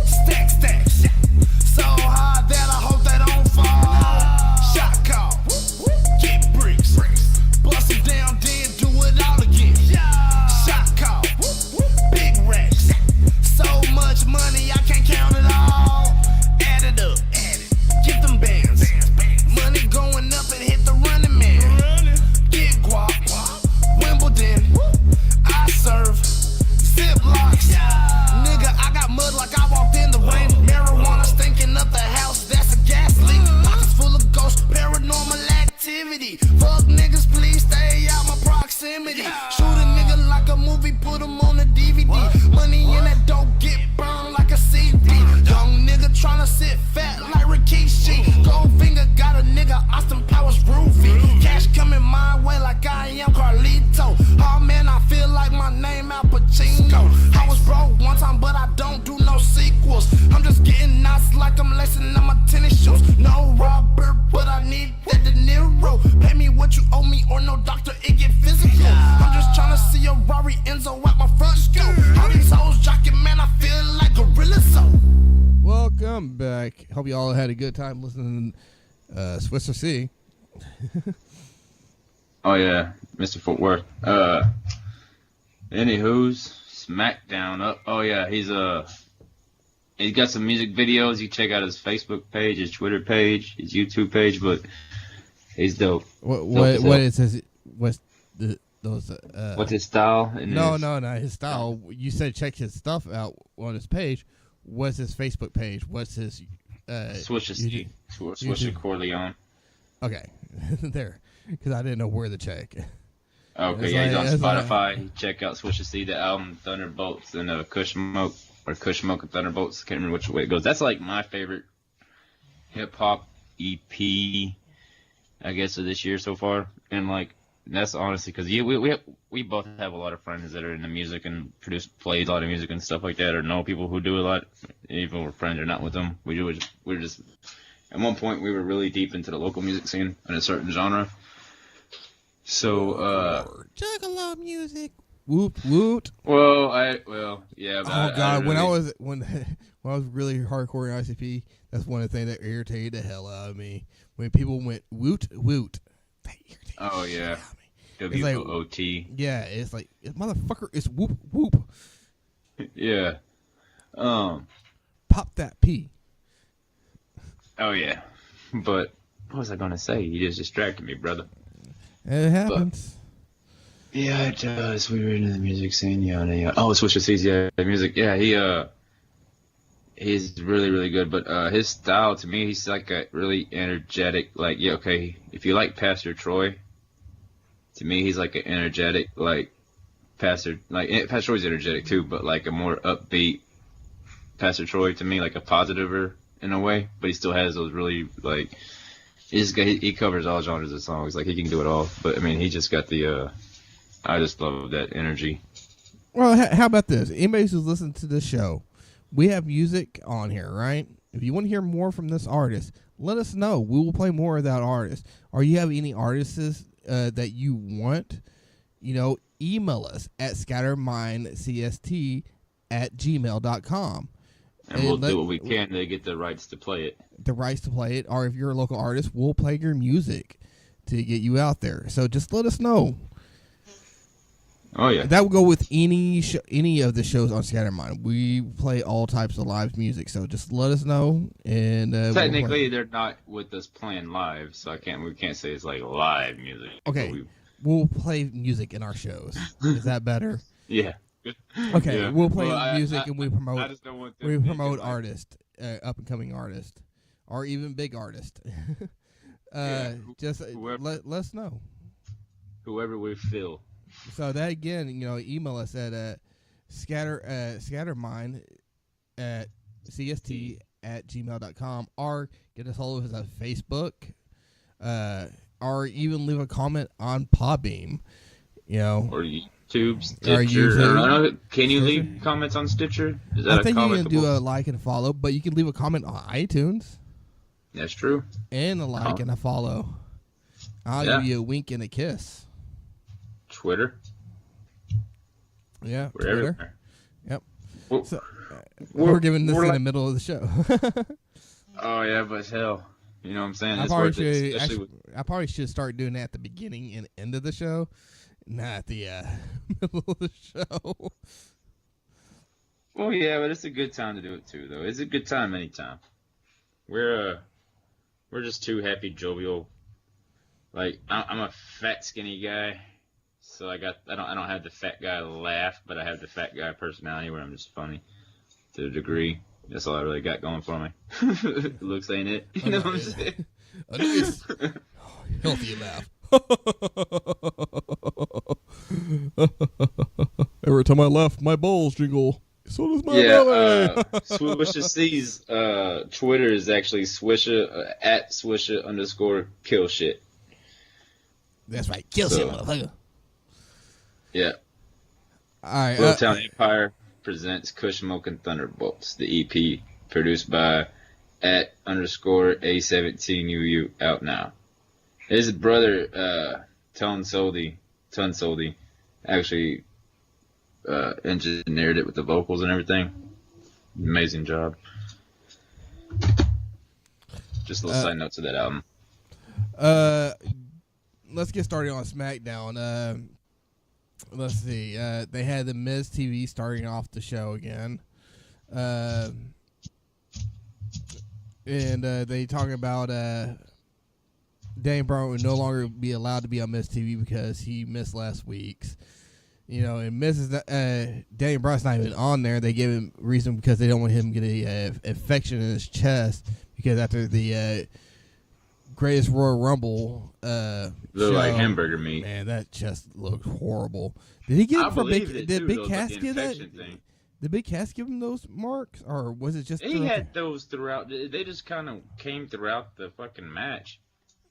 stack, stack. So hard that I hope they don't fall. Shot call, get bricks. Bust them down, then do it all again. Shot call, big racks. So much money, I can't count it all. Add it up, get them bands. Money going up and hit the running man. Get guap, Wimbledon. I serve Ziplocs. Nigga, I got mud like I walked in the rain. Marijuana stinking up the house, that's a gas leak. Pockets full of ghosts, paranormal activity. Fuck niggas, please stay out my proximity. Shoot a nigga like a movie, put him on a DVD. Money in that dope get burned like a CD. Young nigga tryna sit fat like Rikishi. Goldfinger got a nigga, Austin Powers groovy. Cash coming my way like I am Carlito. Oh man, I feel like my name Al Pacino. I was broke one time, but I don't do no sequels. I'm just getting knots like I'm lacing on my tennis shoes. No Robert, but I need that De Niro. Pay me what you owe me, or no doctor, it get physical. I'm just tryna see a Rari Enzo at my front scope. All these hoes jocking, man, I feel like Gorilla so. Welcome back. Hope you all had a good time listening to Swisher C. Oh yeah, Mr. Fort Worth. Anywho's SmackDown up. Oh yeah, he's got some music videos. You check out his Facebook page, his Twitter page, his YouTube page, but he's dope. What is his? What's the those? What's his style? No, not his style. You said check his stuff out on his page. What's his Facebook page? What's his? Swisher Swisher Corleone. Okay, there, because I didn't know where to check. Okay, yeah, he's on Spotify. Check out Swisher C, the album Thunderbolts and Kush Smoke and Thunderbolts. Can't remember which way it goes. That's like my favorite hip hop EP, I guess, of this year so far. And like that's honestly because we both have a lot of friends that are in the music and play a lot of music and stuff like that, or know people who do a lot. Even we're friends or not with them, we're just. At one point, we were really deep into the local music scene in a certain genre. So, Juggalo music. Whoop whoop. Well, yeah. But Oh God, when I was really hardcore in ICP, that's one of the things that irritated the hell out of me. When people went woot woot, that irritated the hell out of me. WOOT. Yeah, it's like motherfucker. It's whoop whoop. Yeah. Pop that P. Oh yeah. But what was I gonna say? You just distracted me, brother. It happens. But, yeah, it does. We were into the music scene, yeah. Oh, Swisher C's, yeah, music. Yeah, he's really, really good. But his style, to me, he's like a really energetic. Like, yeah, okay. If you like Pastor Troy, to me, he's like an energetic, like Pastor. Like Pastor Troy's energetic too, but like a more upbeat Pastor Troy to me, like a positiver in a way. But he still has those really like. He covers all genres of songs. Like, he can do it all. But, I mean, he just got the, I just love that energy. Well, how about this? Anybody who's listening to this show, we have music on here, right? If you want to hear more from this artist, let us know. We will play more of that artist. Or you have any artists that you want, email us at scattermindcst@gmail.com. And we'll do what we can to get the rights to play it. The rights to play it, or if you're a local artist, we'll play your music to get you out there. So just let us know. Oh yeah, that will go with any of the shows on Scattermind. We play all types of live music, so just let us know. And technically, they're not with us playing live, so we can't say it's like live music. Okay, we'll play music in our shows. Is that better? Yeah. Okay, yeah. we'll play music and we promote. I just don't want we promote artists, up and coming artists, or even big artists. Just let us know. Whoever we feel. So that again, email us at scattermind at cst@gmail.com, or get us all over Facebook, or even leave a comment on Podbeam, or YouTube, Stitcher. Can you leave comments on Stitcher? Is that I think you can do a like and a follow, but you can leave a comment on iTunes. That's true. And a like and a follow. I'll give you a wink and a kiss. Twitter. Yeah, we're Twitter. Everywhere. Yep. Well, so, we're giving this in the middle of the show. Oh yeah, but hell, you know what I'm saying? I probably should start doing that at the beginning and end of the show, not at the middle of the show. Well, yeah, but it's a good time to do it too, though. It's a good time anytime. We're just too happy, jovial. Like I'm a fat, skinny guy. So I don't have the fat guy laugh, but I have the fat guy personality where I'm just funny to a degree. That's all I really got going for me. Looks ain't it. You know what I'm saying? A nice, healthy laugh. Every time I laugh, my balls jingle. So does my belly. Swisha C's Twitter is actually Swisha at Swisha_kill_shit. That's right. Kill shit, motherfucker. Yeah. All right. Little Town Empire presents Kush Smoke and Thunderbolts, the EP produced by at _A17UU, out now. His brother, Tun Soldi, actually engineered it with the vocals and everything. Amazing job. Just a little side note to that album. Let's get started on SmackDown. Let's see. They had the Miz TV starting off the show again. And they talking about Daniel Bryan would no longer be allowed to be on Miz TV because he missed last week's. And Daniel Bryan's not even on there. They gave him reason because they don't want him to get a infection in his chest, because after the Greatest Royal Rumble looked like hamburger meat. Man, that chest looked horrible. Did he get it from Big? Did Big Cass give that? Did Big Cass give him those marks, or was it just? He had those throughout. They just kind of came throughout the fucking match.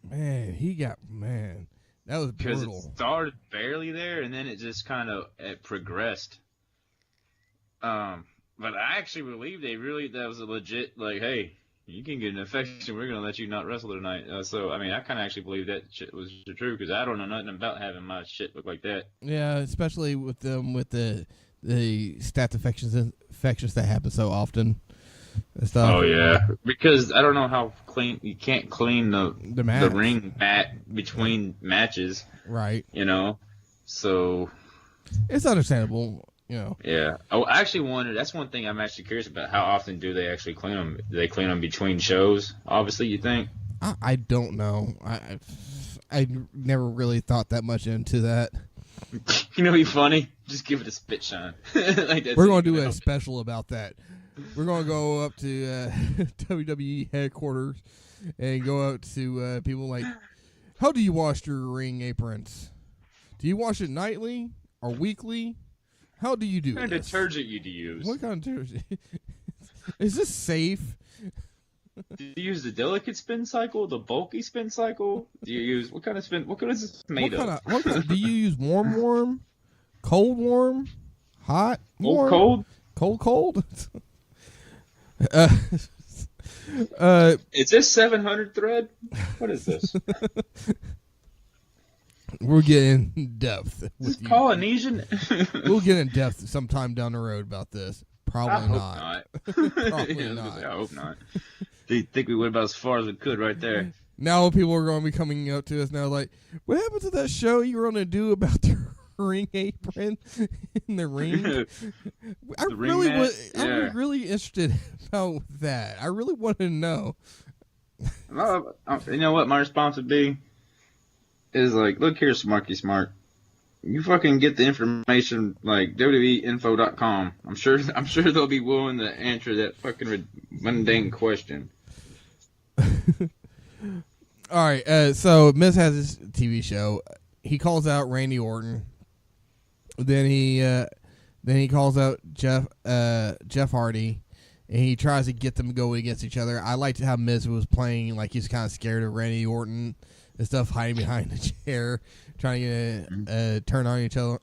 Man, that was brutal. Because it started barely there, and then it just kind of progressed. But I actually believe that was a legit, like, hey, you can get an infection, we're going to let you not wrestle tonight. So, I mean, I kind of actually believe that shit was true, because I don't know nothing about having my shit look like that. Yeah, especially with the staph infections that happen so often. Stuff. Oh, yeah. Because I don't know how you can't clean the ring mat between matches. Right. So. It's understandable. Yeah. I actually wonder, that's one thing I'm actually curious about. How often do they actually clean them? Do they clean them between shows, obviously, you think? I don't know. I never really thought that much into that. Be funny? Just give it a spit shine. We're going to do a special about that. We're going to go up to WWE headquarters and go up to people like, how do you wash your ring aprons? Do you wash it nightly or weekly? How do you do What kind of detergent you use? What kind of detergent? Is this safe? Do you use the delicate spin cycle, the bulky spin cycle? Do you use what kind of spin? What is this made of? Do you use warm, cold warm, hot warm, cold? Is this 700 thread? What is this? We're getting in depth. Is this Polynesian? We'll get in depth sometime down the road about this. Probably I hope not. not. Probably I not. I hope not. They think we went about as far as we could right there. Now people are going to be coming up to us now like, what happened to that show you were going to do about the ring apron in the ring? I'm really interested about that. I really want to know. You know what my response would be? Is like, look here, Smarky Smart. You fucking get the information like WWEinfo.com. I'm sure they'll be willing to answer that fucking mundane question. All right, so Miz has this TV show. He calls out Randy Orton. Then he calls out Jeff Hardy, and he tries to get them to go against each other. I liked how Miz was playing like he's kind of scared of Randy Orton and stuff, hiding behind the chair, trying to get turn on each other.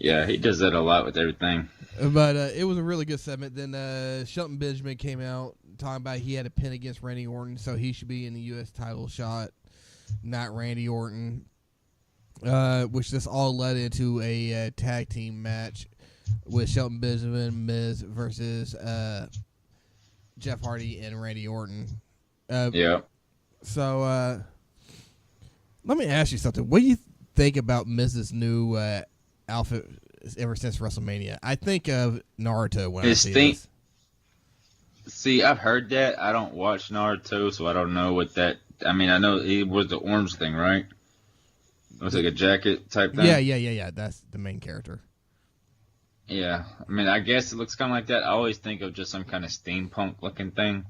Yeah, he does that a lot with everything. But it was a really good segment. Then Shelton Benjamin came out talking about he had a pin against Randy Orton, so he should be in the U.S. title shot, not Randy Orton. Which this all led into a tag team match with Shelton Benjamin, Miz versus Jeff Hardy and Randy Orton. Yeah. So let me ask you something. What do you think about Miz's new outfit ever since WrestleMania? I think of Naruto when I see this. See, I've heard that. I don't watch Naruto, so I don't know what that... I mean, I know it was the orange thing, right? It was like a jacket type thing? Yeah. That's the main character. Yeah. I mean, I guess it looks kind of like that. I always think of just some kind of steampunk-looking thing.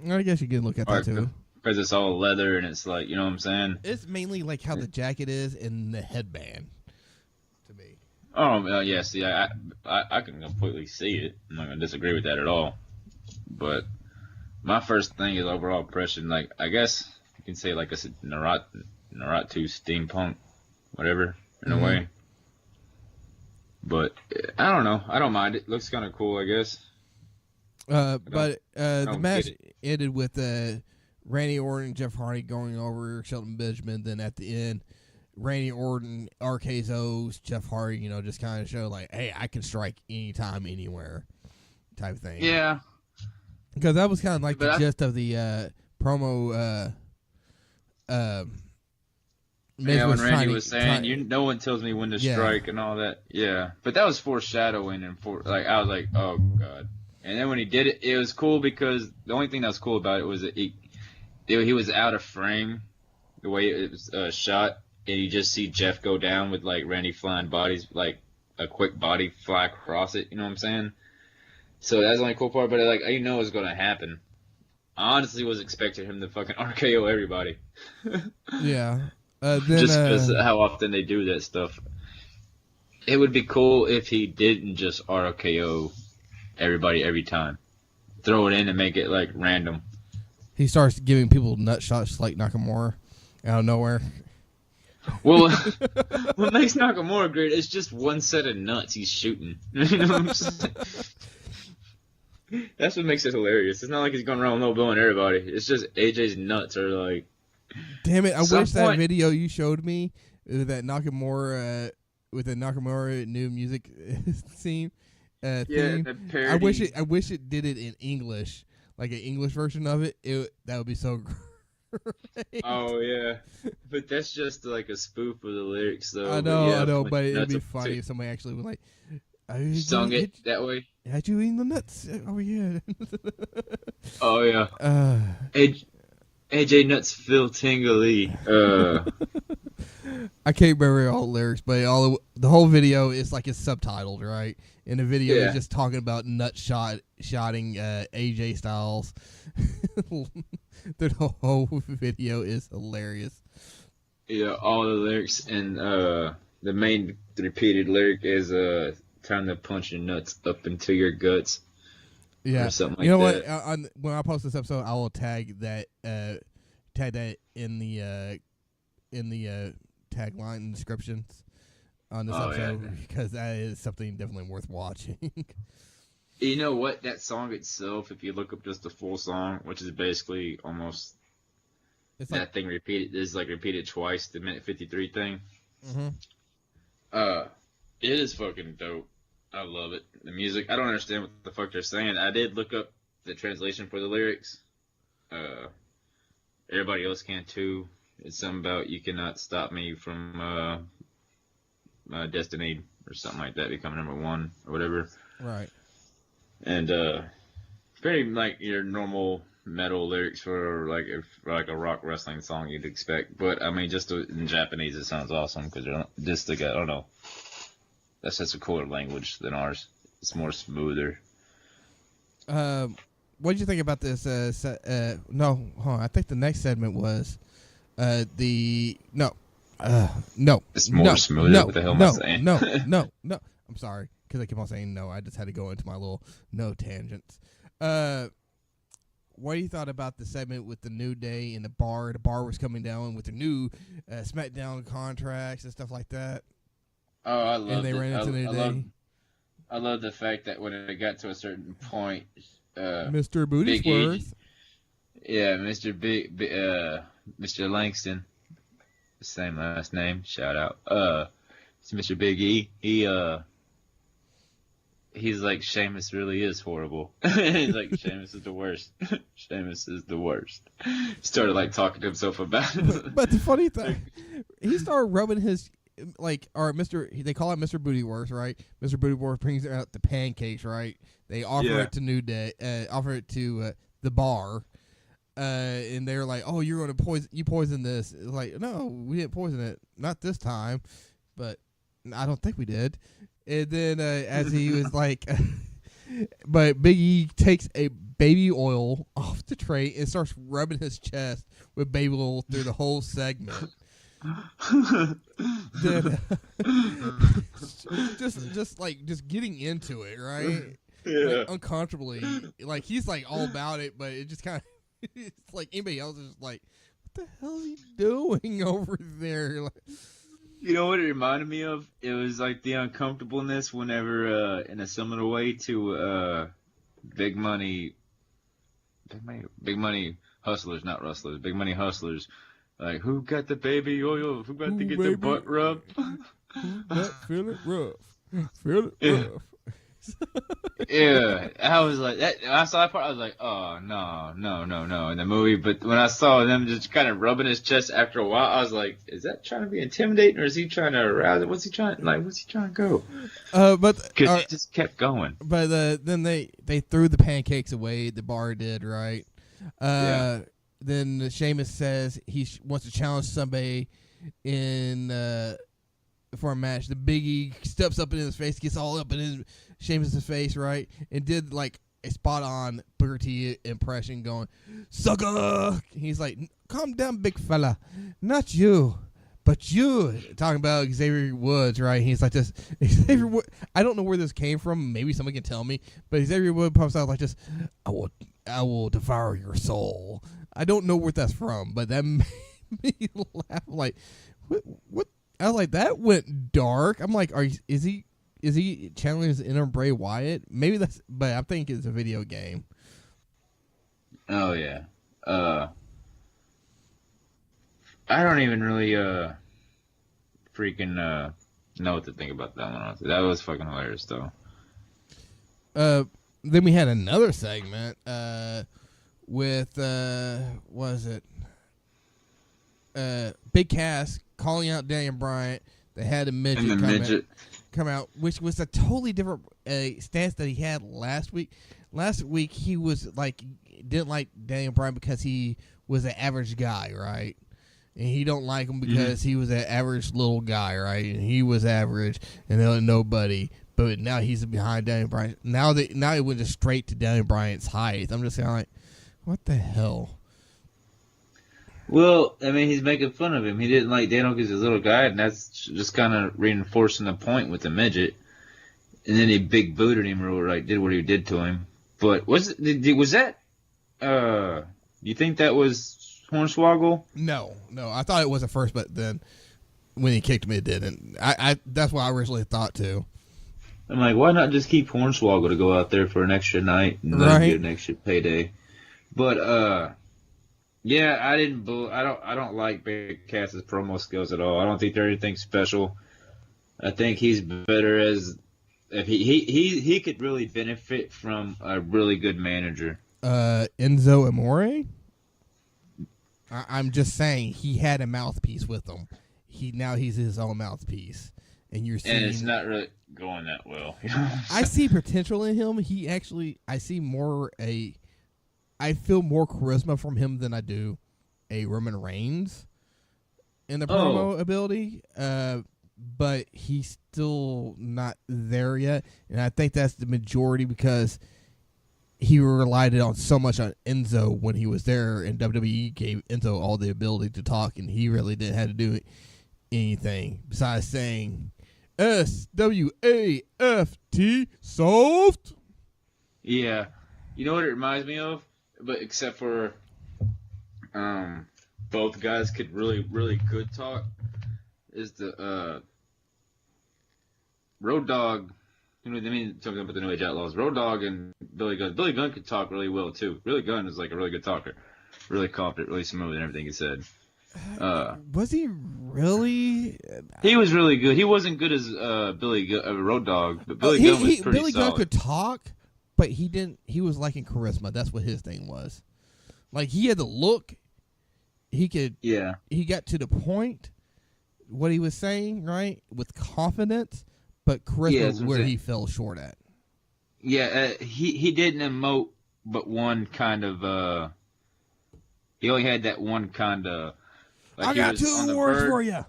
I guess you could look at that, too. Because it's all leather, and it's like, you know what I'm saying? It's mainly like how the jacket is and the headband, to me. Oh, yeah, see, I can completely see it. I'm not going to disagree with that at all. But my first thing is overall impression. Like, I guess you can say, like, it's Naruto steampunk, whatever, in a way. But I don't know. I don't mind. It looks kind of cool, I guess. But the match ended with Randy Orton and Jeff Hardy going over Shelton Benjamin. Then at the end, Randy Orton RKO's Jeff Hardy, just kind of show like, hey, I can strike anytime, anywhere type of thing. Yeah. Because that was kind of like the gist of the promo. When Randy was saying, no one tells me when to strike and all that. Yeah. But that was foreshadowing and I was like, oh, God. And then when he did it, it was cool because the only thing that was cool about it was that he was out of frame, the way it was shot, and you just see Jeff go down with, like, Randy flying bodies, like, a quick body fly across it, you know what I'm saying? So that's the only cool part, but, like, you know it's going to happen. I honestly was expecting him to fucking RKO everybody. Yeah. Just because how often they do that stuff. It would be cool if he didn't just RKO everybody every time. Throw it in and make it, like, random. He starts giving people nut shots like Nakamura out of nowhere. Well, what makes Nakamura great is just one set of nuts he's shooting. You know what I'm saying? That's what makes it hilarious. It's not like he's going around blowing everybody. It's just AJ's nuts are like... Damn it, I wish that video you showed me with that Nakamura, with the Nakamura new music scene theme. The parody. I wish it did it in English, like an English version of it. That would be so great. Oh, yeah. But that's just like a spoof of the lyrics, though. I know, but it'd be funny if somebody actually was like... sung it that way. Had you eaten the nuts? Oh, yeah. Oh, yeah. AJ Nuts Phil Tingly. I can't remember all the lyrics, but the whole video is like it's subtitled, right? And the video is just talking about shotting AJ Styles. The whole video is hilarious. Yeah, all the lyrics, and the main repeated lyric is time to punch your nuts up into your guts. Yeah, or something like you know that. what? When I post this episode, I will tag that in the tagline and descriptions on this episode because that is something definitely worth watching. You know what? That song itself, if you look up just the full song, which is basically almost thing repeated, is like repeated twice, the minute 53 thing. Mm-hmm. It is fucking dope. I love it. The music. I don't understand what the fuck they're saying. I did look up the translation for the lyrics. Everybody else can too. It's something about you cannot stop me from destiny or something like that, become number one or whatever. Right. And very like your normal metal lyrics for like a rock wrestling song you'd expect. But I mean, just in Japanese, it sounds awesome because just like I don't know. That's just a cooler language than ours. It's more smoother. What did you think about this? No, hold on. I think the next segment was no. It's more smoother. No, what the hell am I saying? no. I'm sorry because I keep on saying no. I just had to go into my little no tangents. What do you thought about the segment with the New Day in the bar? The bar was coming down with the new SmackDown contracts and stuff like that. Oh, I love it. And they ran into New Day. I love the fact that when it got to a certain point, Mr. Bootyworth. Yeah, Mr. Langston, same last name. Shout out. It's Mr. Big E. He's like, Sheamus really is horrible. He's like, Sheamus is the worst. Sheamus is the worst. Started like talking to himself about it. But the funny thing, he started rubbing his they call it Mr. Bootyworth, right? Mr. Bootyworth brings out the pancakes, right? They offer it to New Day, offer it to the bar, and they're like, "Oh, you're going to poison this." It's like, no, we didn't poison it, not this time, but I don't think we did. And then as he was like, but Big E takes a baby oil off the tray and starts rubbing his chest with baby oil through the whole segment. Then just getting into it, right? Yeah. Like, uncomfortably, like he's like all about it, but it just kind of it's like anybody else is like, what the hell is he doing over there? Like, you know what it reminded me of? It was like the uncomfortableness whenever, in a similar way to Big Money Hustlers, not Rustlers, Big Money Hustlers. Like, who got the baby oil? Who got to get the butt rubbed? Feel it rough. Feel it rough. Yeah, I was like, when I saw that part, I was like, oh, no, in the movie. But when I saw them just kind of rubbing his chest after a while, I was like, is that trying to be intimidating or is he trying to arouse it? What's he trying to go? Because it just kept going. But then they threw the pancakes away, the bar did, right? Yeah. Then Sheamus says he wants to challenge somebody for a match. The Big E steps up in his face, gets all up in Sheamus' face, right? And did like a spot on Booker T impression going, sucker! He's like, calm down, big fella. Not you, but you. Talking about Xavier Woods, right? He's like this. Xavier Woods, I don't know where this came from. Maybe someone can tell me. But Xavier Woods pops out like this, I will devour your soul. I don't know where that's from, but that made me laugh. Like, what? I was like, that went dark. I'm like, is he channeling his inner Bray Wyatt? Maybe that's, but I think it's a video game. Oh yeah. I don't even really freaking know what to think about that one. Honestly. That was fucking hilarious though. Then we had another segment with what is it? Big Cass calling out Daniel Bryant. They had a midget come out, which was a totally different stance that he had last week. Last week he was like didn't like Daniel Bryan because he was an average guy, right? And he don't like him because he was an average little guy, right? And he was average and there was nobody. But now he's behind Daniel Bryan. Now it went just straight to Daniel Bryan's height. I'm just kind of like, what the hell? Well, I mean, he's making fun of him. He didn't like Daniel because he's a little guy, and that's just kind of reinforcing the point with the midget. And then he big booted him or like did what he did to him. But was that? You think that was Hornswoggle? No. I thought it was at first, but then when he kicked me, it didn't. I that's what I originally thought too. I'm like, why not just keep Hornswoggle to go out there for an extra night and let him get an extra payday? But yeah, I don't like Big Cass's promo skills at all. I don't think they're anything special. I think he's better as if he could really benefit from a really good manager. Enzo Amore. I'm just saying he had a mouthpiece with him. He's his own mouthpiece, and you're seeing. And it's not really going that well. I see potential in him. I feel more charisma from him than I do a Roman Reigns in the promo ability. But he's still not there yet, and I think that's the majority because he relied on so much on Enzo when he was there, and WWE gave Enzo all the ability to talk, and he really didn't have to do anything besides saying SWAFT soft. Yeah, you know what it reminds me of, but except for both guys could really good talk. Is the Road Dogg, talking about the New Age Outlaws. Road Dogg and Billy Gunn. Billy Gunn could talk really well too. Billy Gunn is like a really good talker, really confident, really smooth in everything he said. Was he really? He was really good. He wasn't good as Road Dogg, but Billy Gunn was pretty Billy solid. Gunn could talk, but he didn't. He was lacking charisma. That's what his thing was. Like he had the look. He could. Yeah. He got to the point. What he was saying, right, with confidence, but charisma was where he fell short at. Yeah, he didn't emote, but one kind of. He only had that one kind of. Like I got 2 words for you.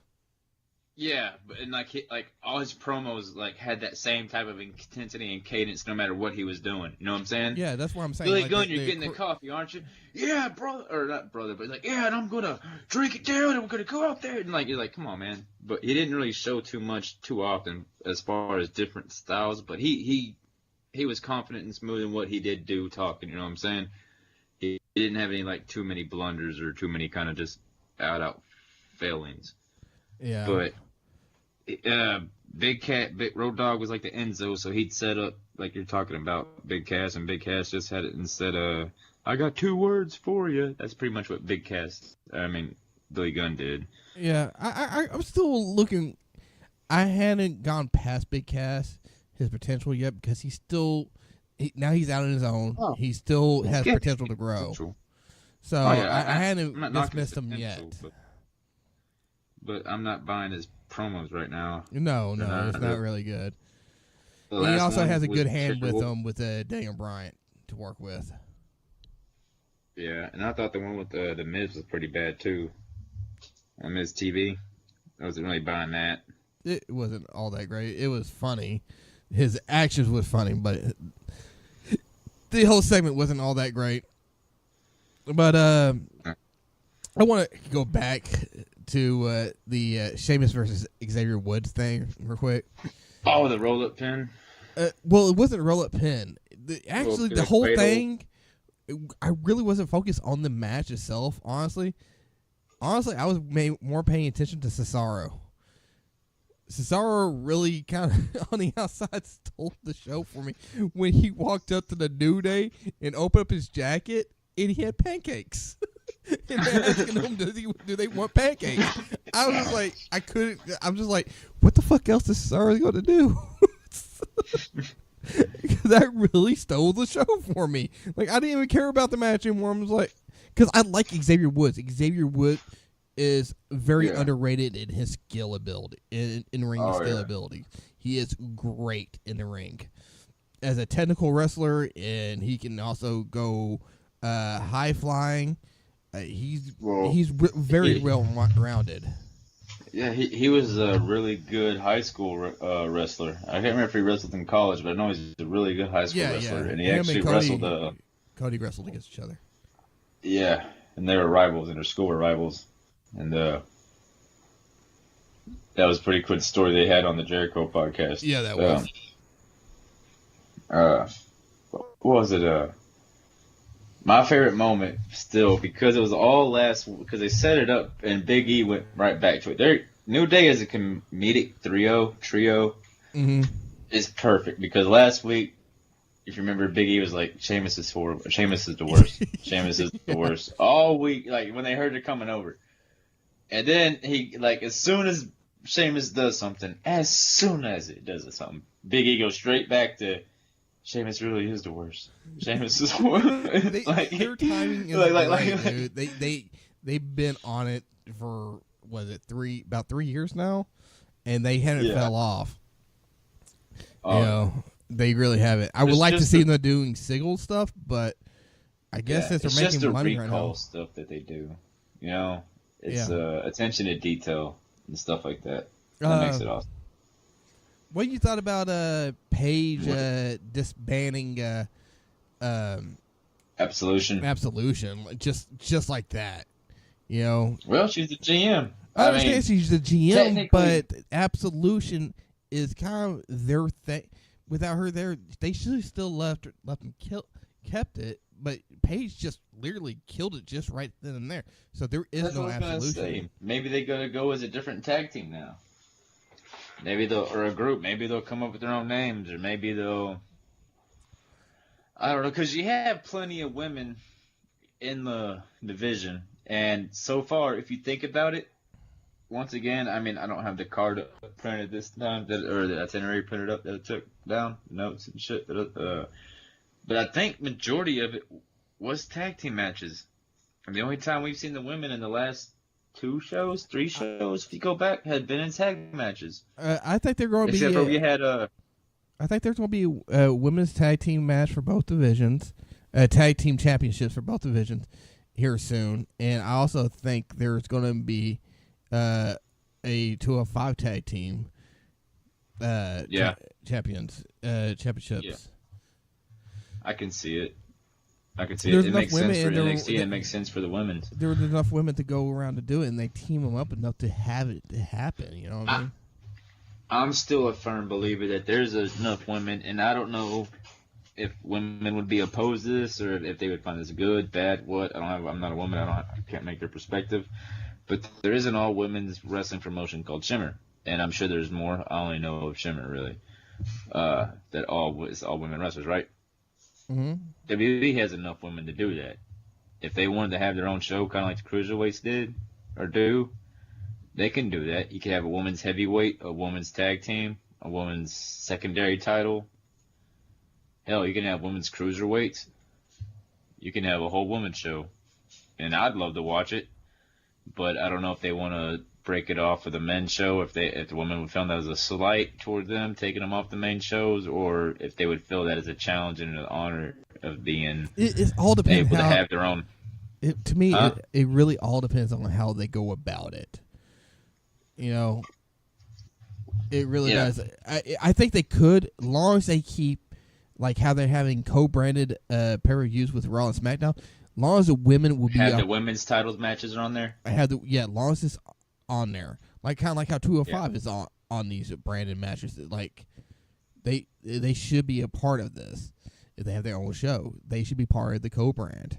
Yeah, and like all his promos had that same type of intensity and cadence, no matter what he was doing. You know what I'm saying? Yeah, that's what I'm saying. Billy Gunn, you're getting the coffee, aren't you? Yeah, brother, or not brother, but like, yeah, and I'm gonna drink it down, and we're gonna go out there, and you're like, come on, man. But he didn't really show too often as far as different styles. But he was confident and smooth in what he did do talking. You know what I'm saying? He didn't have any too many blunders or too many kind of just out failings. Yeah, but. Big Road Dogg was like the Enzo, so he'd set up like you're talking about Big Cass, and Big Cass just had it instead of I got 2 words for you. That's pretty much what Billy Gunn did. Yeah, I'm still looking. I hadn't gone past Big Cass, his potential yet, because now he's out on his own. Oh. He still has potential to grow. So I hadn't dismissed him yet. But I'm not buying his promos right now. No, it's not really good. He also has a good hand with him with Daniel Bryan to work with. Yeah, and I thought the one with the Miz was pretty bad too. On Miz TV, I wasn't really buying that. It wasn't all that great. It was funny. His actions was funny, but the whole segment wasn't all that great. But I want to go back to the Sheamus versus Xavier Woods thing real quick. Oh, the roll-up pin? Well, it wasn't a roll-up pin. The whole thing, I really wasn't focused on the match itself, honestly. Honestly, I was more paying attention to Cesaro. Cesaro really kind of, on the outside, stole the show for me when he walked up to the New Day and opened up his jacket, and he had pancakes. And they're asking him, do they want pancakes? I was just like, I'm just like, what the fuck else is Cesaro going to do? That really stole the show for me. Like, I didn't even care about the match anymore. I was like, because I like Xavier Woods. Xavier Woods is very underrated in his skill ability, in ring skill ability. He is great in the ring as a technical wrestler, and he can also go high flying. He's very well rounded. Yeah, he was a really good high school wrestler. I can't remember if he wrestled in college, but I know he's a really good high school wrestler. And he actually wrestled. Cody wrestled against each other. Yeah, and they were rivals, and their school were rivals. And that was a pretty good story they had on the Jericho podcast. Yeah, that was. What was it? My favorite moment still, because it was all because they set it up and Big E went right back to it. New Day as a comedic trio is perfect, because last week, if you remember, Big E was like, Sheamus is the worst. Sheamus is the worst. All week, like when they heard it coming over. And then he, as soon as Sheamus does something, as soon as it does something, Big E goes straight back to Sheamus. Really is the worst. Sheamus is worse. Their timing is great, dude. They've been on it for about 3 years now, and they haven't fell off. They really haven't. I would like to see them doing single stuff, but I guess since they're making money right now, stuff that they do. It's attention to detail and stuff like that. That makes it awesome. What you thought about Paige disbanding Absolution? Absolution, just like that, Well, she's the GM. I understand she's the GM, but Absolution is kind of their thing. Without her there, they should have still left them kept it. But Paige just literally killed it just right then and there. So there is no Absolution. Maybe they're gonna go as a different tag team now. Maybe or a group. Maybe they'll come up with their own names, or maybe they'll. I don't know, because you have plenty of women in the division, and so far, if you think about it, once again, I mean, I don't have the card printed this time, or the itinerary printed up that I took down, notes and shit. But I think majority of it was tag team matches. And the only time we've seen the women in the last 3 shows, if you go back, had been in tag matches. I think they're going to be. Except for we had I think there's going to be a women's tag team match for both divisions, tag team championships for both divisions here soon, and I also think there's going to be a 205 tag team championships. Yeah. I can see it. There's it makes sense for NXT. It makes sense for the women. There was enough women to go around to do it, and they team them up enough to have it to happen. You know what I mean? I'm still a firm believer that there's enough women, and I don't know if women would be opposed to this or if they would find this good, bad, what. I'm not a woman. I can't make their perspective. But there is an all women's wrestling promotion called Shimmer, and I'm sure there's more. I only know of Shimmer really. That is all women wrestlers, right? Mm-hmm. WWE has enough women to do that. If they wanted to have their own show, kind of like the Cruiserweights did or do, they can do that. You can have a women's heavyweight, a women's tag team, a women's secondary title. Hell, you can have women's cruiserweights. You can have a whole women's show. And I'd love to watch it, but I don't know if they want to break it off with a men's show, if the women would feel that as a slight toward them, taking them off the main shows, or if they would feel that as a challenge and an honor of being it all depends able to have their own. To me, it really all depends on how they go about it. It really does. I think they could, as long as they keep like how they're having co-branded pay-per-views with Raw and SmackDown. As long as the women will be the women's titles matches are on there. As long as it's on there, kind of like how 205 is on these branded matches. Like they should be a part of this. If they have their own show, they should be part of the co-brand.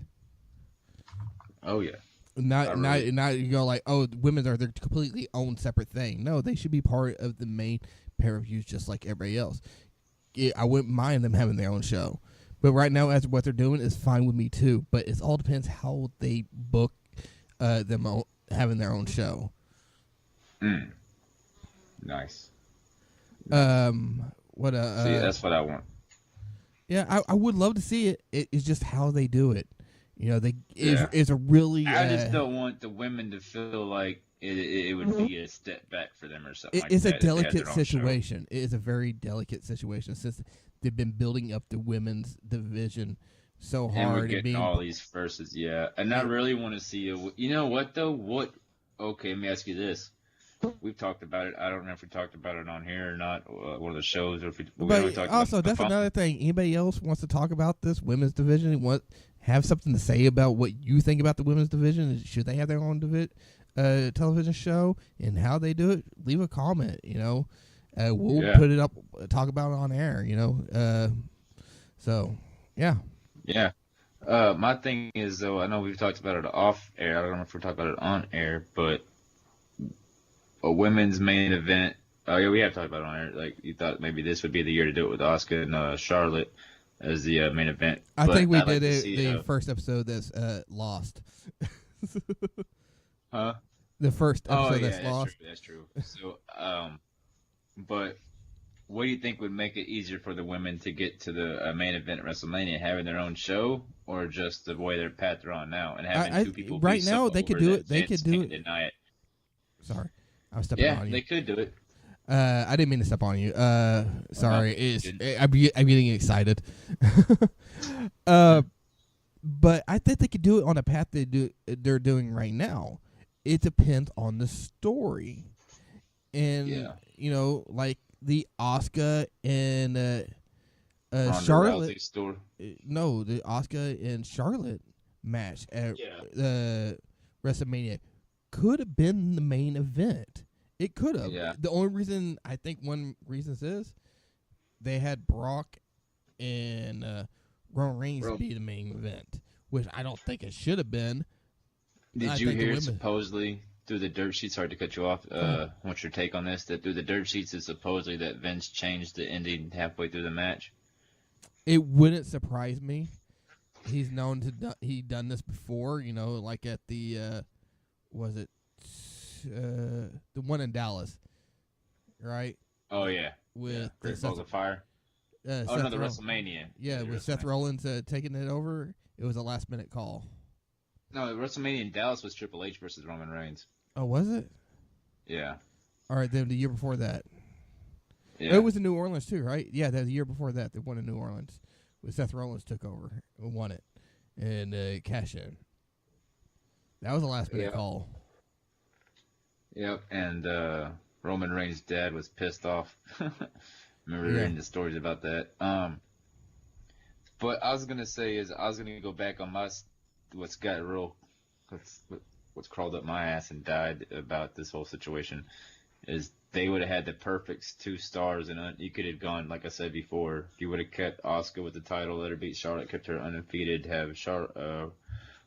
Oh yeah. Not you go like, oh, women are their completely own separate thing. No, they should be part of the main pay-per-views just like everybody else. I wouldn't mind them having their own show. But right now, as what they're doing is fine with me too. But it all depends how they book them having their own show. Nice. See, that's what I want. Yeah, I would love to see it. It's just how they do it. It's a really. I just don't want the women to feel like it would be a step back for them or something. It's a delicate situation. It is a very delicate situation since they've been building up the women's division so hard. And we're getting all these verses, and I really want to see you know what though? Okay, let me ask you this. We've talked about it. I don't know if we talked about it on here or not, one of the shows. Or if we but also, that's another thing. Anybody else wants to talk about this women's division? Have something to say about what you think about the women's division? Should they have their own television show and how they do it? Leave a comment. We'll put it up, talk about it on air. So yeah. Yeah. My thing is though, I know we've talked about it off air. I don't know if we're talking about it on air, but a women's main event. Oh yeah, we have talked about it on air. Like you thought maybe this would be the year to do it with Asuka and Charlotte as the main event. I think we did it the first episode that's lost. Huh? The first episode that's lost. That's true. So, but what do you think would make it easier for the women to get to the main event at WrestleMania? Having their own show, or just the way their path they're on now, and having two people right be now so they could over do that it. They Vince could do can't it. Deny it. Sorry, I was stepping on you. Yeah, they could do it. I didn't mean to step on you. Sorry. I'm getting excited. But I think they could do it on a path they're doing right now. It depends on the story, and like the Asuka and Charlotte. Story. No, the Asuka and Charlotte match at WrestleMania could have been the main event. It could have. Yeah. The only reason, I think one reason is they had Brock and Roman Reigns be the main event, which I don't think it should have been. Did you hear supposedly through the dirt sheets? Sorry to cut you off. What's your take on this? That through the dirt sheets is supposedly that Vince changed the ending halfway through the match. It wouldn't surprise me. He's known to he done this before. Like at the was it the one in Dallas, right? Oh yeah, with Great Balls of Fire. Another WrestleMania. Yeah, with Seth Rollins taking it over. It was a last minute call. No, WrestleMania in Dallas was Triple H versus Roman Reigns. Oh, was it? Yeah. All right, then the year before that. Yeah. It was in New Orleans too, right? Yeah, the year before that, they won in New Orleans. With Seth Rollins took over and won it, and cash in. That was a last minute call. Yep, and Roman Reigns' dad was pissed off. Remember reading the stories about that. But I was gonna say go back on what's crawled up my ass and died about this whole situation is they would have had the perfect 2 stars, and you could have gone, like I said before, if you would have kept Asuka with the title, let her beat Charlotte, kept her undefeated, have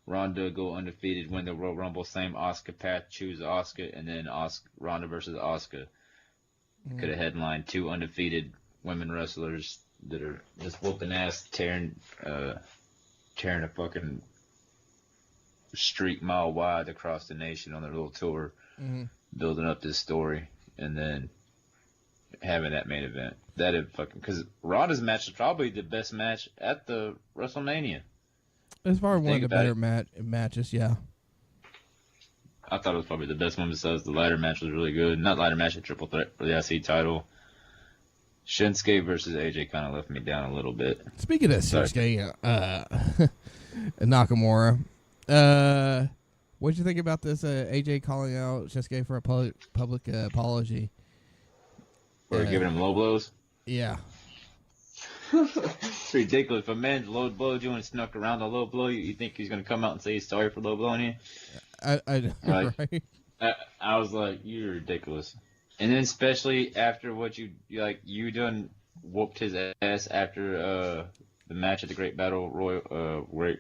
Ronda go undefeated, win the Royal Rumble, same Asuka path, choose Asuka, and then Ronda versus Asuka. Could have headlined 2 undefeated women wrestlers that are just whooping ass, tearing a fucking street mile wide across the nation on their little tour, building up this story, and then having that main event. Because Ronda's match is probably the best match at the WrestleMania. It's probably one of the better matches, yeah. I thought it was probably the best one besides the ladder match was really good. Not ladder match, a triple threat for the IC title. Shinsuke versus AJ kind of left me down a little bit. Speaking of Shinsuke, Nakamura, what'd you think about this AJ calling out Shinsuke for a public apology? Or giving him low blows? Yeah. It's ridiculous. If a man low blowed you and snuck around the low blow, you think he's going to come out and say he's sorry for low blowing you? Right. I was like, you're ridiculous. And then especially after what you done whooped his ass after the match at the Great Royal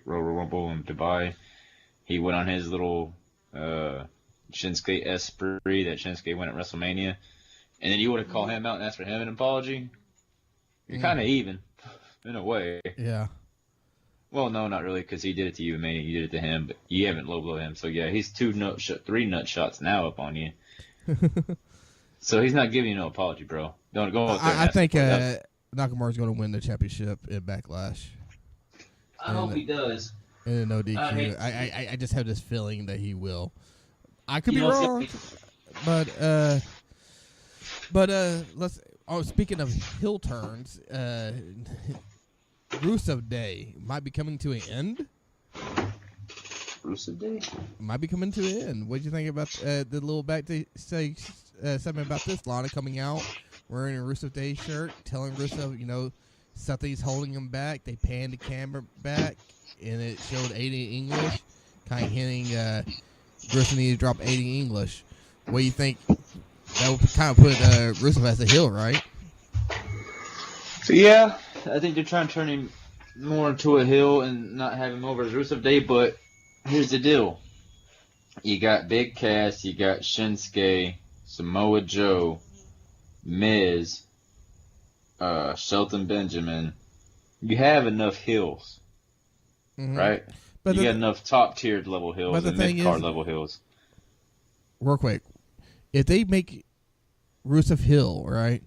Rumble in Dubai. He went on his little Shinsuke esprit that Shinsuke went at WrestleMania. And then you would have called him out and asked for him an apology? You're kind of even, in a way. Yeah. Well, no, not really, because he did it to you, Mania. You did it to him, but you haven't low blow him. So yeah, he's 3 nut shots now up on you. So he's not giving you no apology, bro. Don't go. I think Nakamura's going to win the championship in Backlash. I hope he does. And no DQ. I just have this feeling that he will. I could be wrong, but let's. Oh, speaking of heel turns, Rusev Day might be coming to an end. Rusev Day might be coming to an end. What do you think about the little back to say something about this? Lana coming out wearing a Rusev Day shirt, telling Rusev, something's holding him back. They panned the camera back, and it showed 80 English, kind of hinting Rusev needs to drop 80 English. What do you think? That would kind of put Rusev as a heel, right? So yeah, I think they're trying to turn him more into a heel and not have him over as Rusev Day, but here's the deal. You got Big Cass, you got Shinsuke, Samoa Joe, Miz, Shelton Benjamin. You have enough heels, right? But you got enough top-tiered level heels and mid-card level heels. Real quick, if they make Rusev heel, right,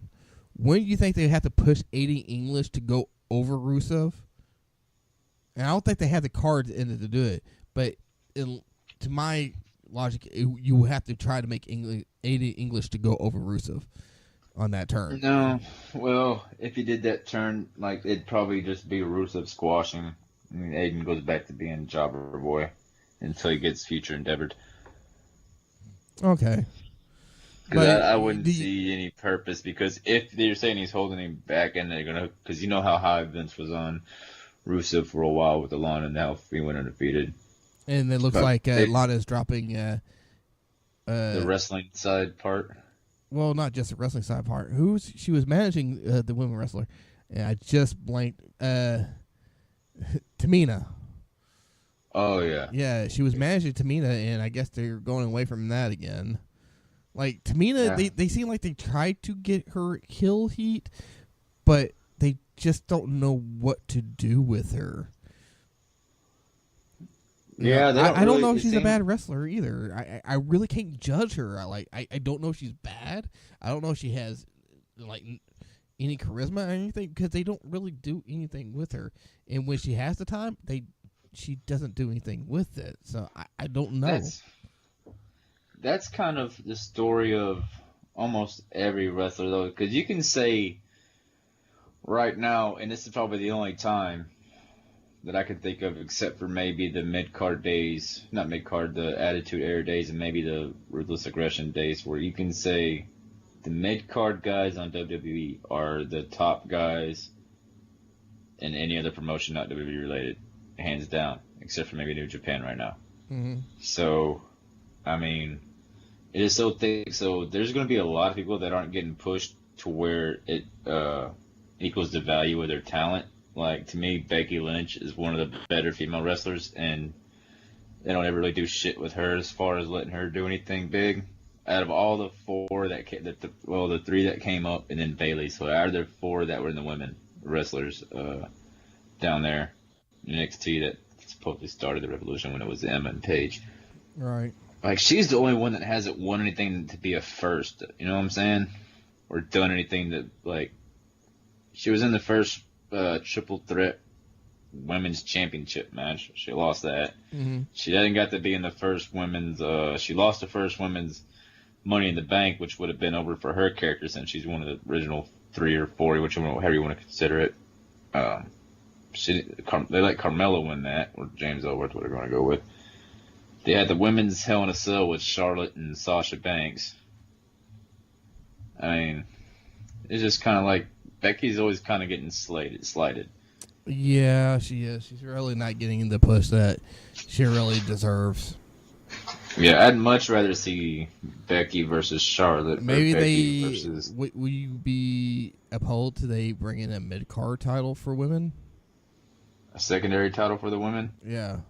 when do you think they have to push Aiden English to go over Rusev? And I don't think they have the cards in it to do it. But to my logic, you have to try to make Aiden English to go over Rusev on that turn. No, well, if he did that turn, like it'd probably just be Rusev squashing. I mean, Aiden goes back to being Jobber Boy until he gets future endeavored. Okay. Because I wouldn't see any purpose, because if they're saying he's holding him back and they're going to, because you know how high Vince was on Rusev for a while with Lana, and now he went undefeated. And it looks like Lana's dropping the wrestling side part. Well, not just the wrestling side part. She was managing the women wrestler, and I just blanked. Tamina. Oh yeah. Yeah, she was managing Tamina, and I guess they're going away from that again. Like Tamina, they seem like they tried to get her heel heat, but they just don't know what to do with her. Yeah, I don't know if she's a bad wrestler either. I really can't judge her. I don't know if she's bad. I don't know if she has like any charisma or anything, because they don't really do anything with her. And when she has the time, she doesn't do anything with it. So I don't know. That's kind of the story of almost every wrestler, though, because you can say right now, and this is probably the only time that I can think of, except for maybe the mid-card days, not mid-card, the Attitude Era days, and maybe the Ruthless Aggression days, where you can say the mid-card guys on WWE are the top guys in any other promotion not WWE related, hands down, except for maybe New Japan right now. Mm-hmm. So, I mean, it is so thick. So there's going to be a lot of people that aren't getting pushed to where it equals the value of their talent. Like, to me, Becky Lynch is one of the better female wrestlers, and they don't ever really do shit with her as far as letting her do anything big. Out of all the four the three that came up, and then Bayley. So out of the four that were in the women wrestlers down there in NXT that supposedly started the revolution when it was Emma and Paige. Right. Like, she's the only one that hasn't won anything to be a first. You know what I'm saying? Or done anything that, like, she was in the first triple threat women's championship match. She lost that. Mm-hmm. She hasn't got to be in the first women's. She lost the first women's Money in the Bank, which would have been over for her character since she's one of the original 3 or 4, however you want to consider it. They let Carmella win that, or James Ellsworth, what they're going to go with. They had the women's Hell in a Cell with Charlotte and Sasha Banks. I mean, it's just kind of like Becky's always kind of getting slighted. Yeah, she is. She's really not getting the push that she really deserves. Yeah, I'd much rather see Becky versus Charlotte. Maybe will you be opposed to they bring in a mid-card title for women? A secondary title for the women? Yeah.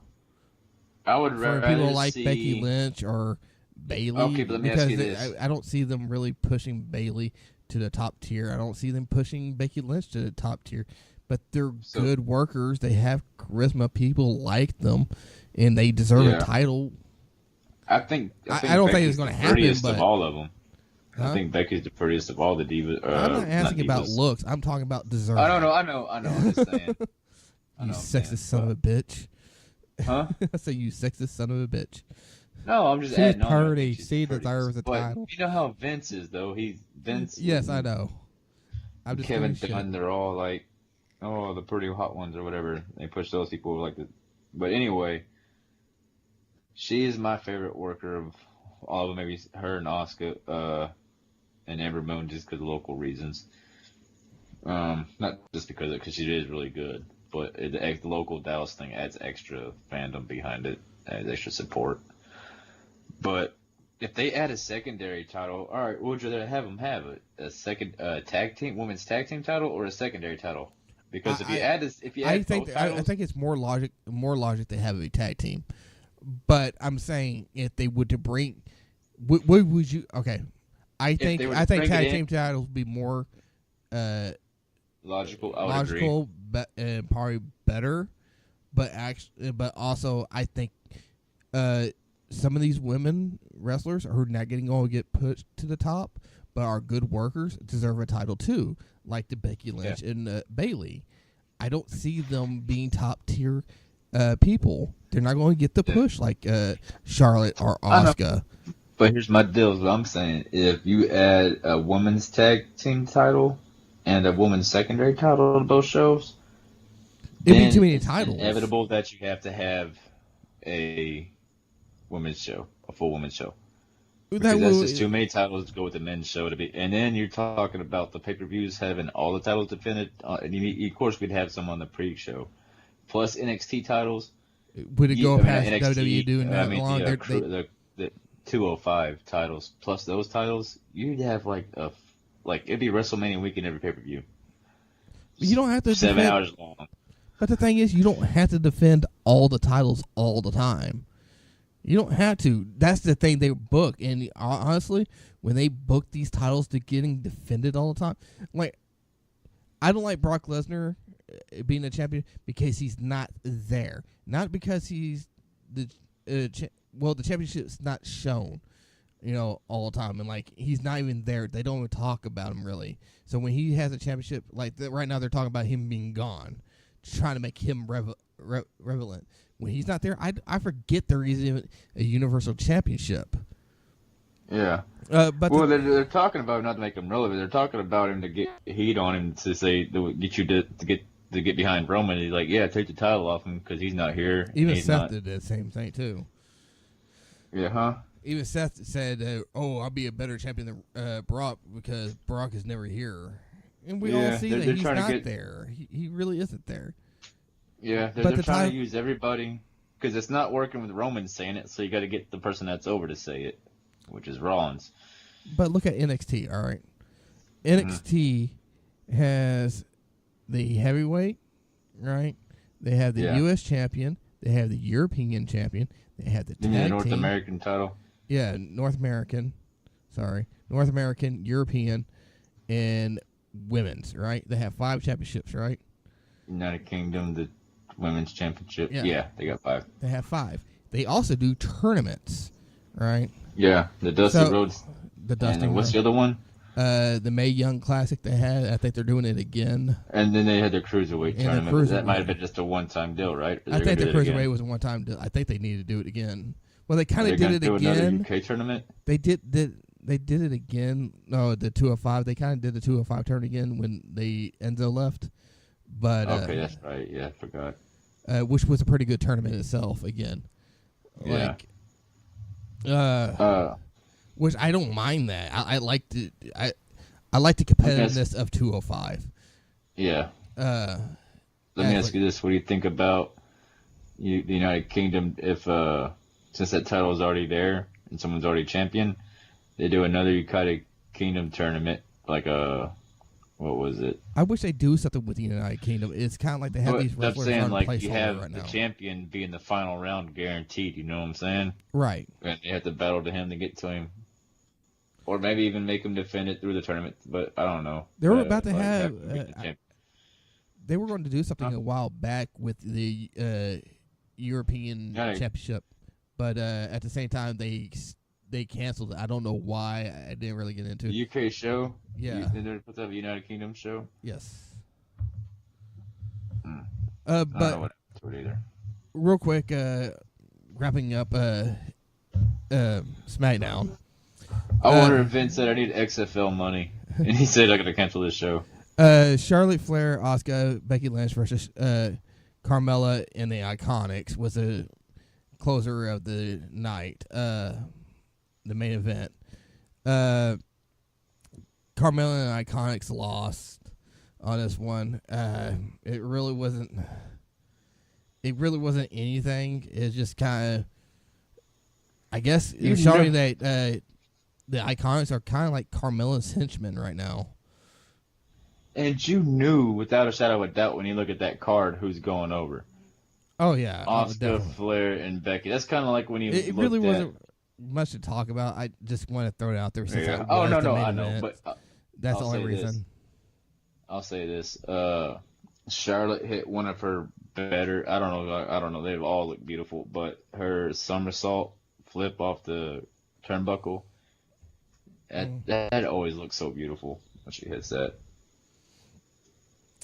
I would rather for people like Becky Lynch or Bayley. Okay, but let me ask you this. I don't see them really pushing Bayley to the top tier. I don't see them pushing Becky Lynch to the top tier. But they're good workers. They have charisma. People like them, and they deserve a title. I don't think it's going to happen. Prettiest but of all of them. Huh? I think Becky's the prettiest of all the divas. I'm not asking about looks. I'm talking about deserve. I know. I'm just saying. You sexist son of a bitch. Huh? I say you sexist son of a bitch. No, I'm just She's adding pretty. She deserves a title. You know how Vince is, though. Vince. Yes, I know. I'm just Kevin Dunn. They're all like, oh, the pretty hot ones or whatever. They push those people like the. But anyway, she is my favorite worker of all of them. Maybe her and Asuka, and Ember Moon, just because of local reasons. Not just because she is really good, but the local Dallas thing adds extra fandom behind it, adds extra support. But if they add a secondary title, all right, what would you rather have them have? A second women's tag team title, or a secondary title? Because I think it's more logic to have a tag team. But I'm saying if they would to bring, what would you? Okay, I think tag team titles would be more logical. And probably better. But also I think some of these women wrestlers are not getting all get pushed to the top, but are good workers, deserve a title too, like the Becky Lynch and Bayley. I don't see them being top tier people. They're not going to get the push like Charlotte or Asuka. But here's my deal. What I'm saying, if you add a women's tag team title and a women's secondary title to both shows, it'd be too many titles. It's inevitable that you have to have a women's show, a full women's show. Because that's just too many titles to go with the men's show to be. And then you're talking about the pay-per-views having all the titles defended. And of course, we'd have some on the pre-show. Plus NXT titles. Would it go past NXT, WWE doing that long? The 205 titles plus those titles, you'd have like it'd be WrestleMania weekend every pay-per-view. You don't have to 7 hours long. But the thing is, you don't have to defend all the titles all the time. You don't have to. That's the thing they book. And honestly, when they book these titles to getting defended all the time, like, I don't like Brock Lesnar being a champion because he's not there. Not because he's the championship's not shown, all the time. And, like, he's not even there. They don't even talk about him, really. So when he has a championship, like, right now they're talking about him being gone, trying to make him relevant. When he's not there, I forget there is even a Universal Championship. Yeah. But they're talking about not to make him relevant. They're talking about him to get heat on him to say get you to get behind Roman. He's like, yeah, take the title off him because he's not here. Even Seth did the same thing too. Yeah, huh? Even Seth said, I'll be a better champion than Brock because Brock is never here. And we all see that he's not there. He really isn't there. Yeah, they're trying to use everybody because it's not working with Roman saying it, so you got to get the person that's over to say it, which is Rollins. But look at NXT, all right? NXT has the heavyweight, right? They have the U.S. champion. They have the European champion. They have the tag team. North American title. Yeah, North American, European, and women's, right? They have 5 championships, right? United Kingdom, the women's championship. Yeah, they got 5. They have 5. They also do tournaments, right? Yeah, the Dusty Rhodes. The Dusty. What's the other one? The Mae Young Classic they had. I think they're doing it again. And then they had their Cruiserweight tournament. That might have been just a one-time deal, right? I think the Cruiserweight was a one-time deal. I think they need to do it again. Well, they kind of did it again. UK tournament? They did it again. No, the 205. They kind of did the 205 tournament again when Enzo left. But okay, that's right. Yeah, I forgot. Which was a pretty good tournament itself. Again, yeah. Which I don't mind that. I like the competitiveness of 205. Yeah. Let me ask you this: what do you think about the United Kingdom if since that title is already there and someone's already champion, they do another United Kingdom tournament like a. What was it? I wish they do something with the United Kingdom. It's kind of like they have these wrestlers on placeholder you have right now. The champion be in the final round guaranteed. You know what I'm saying? Right. And you have to battle to him to get to him, or maybe even make him defend it through the tournament. But I don't know. They were about to have. They were going to do something a while back with the European Championship, but at the same time they canceled it. I don't know why. I didn't really get into it. The UK show? Yeah. They're supposed to have a United Kingdom show? Yes. I don't know what happened to it either. Real quick, wrapping up SmackDown. I wonder if Vince said I need XFL money, and he said I'm going to cancel this show. Charlotte Flair, Asuka, Becky Lynch versus Carmella and the Iconics was a closer of the night. The main event. Carmella and Iconics lost on this one. It really wasn't anything. It's just kind of, I guess, it's showing that the Iconics are kind of like Carmella's henchmen right now. And you knew without a shadow of a doubt when you look at that card who's going over. Oh yeah, Asuka, Flair, and Becky. That's kind of like when you. It really wasn't much to talk about. I just want to throw it out there. Since I know, but that's the only reason. I'll say this: Charlotte hit one of her better. I don't know. They all look beautiful, but her somersault flip off the turnbuckle That always looks so beautiful when she hits that.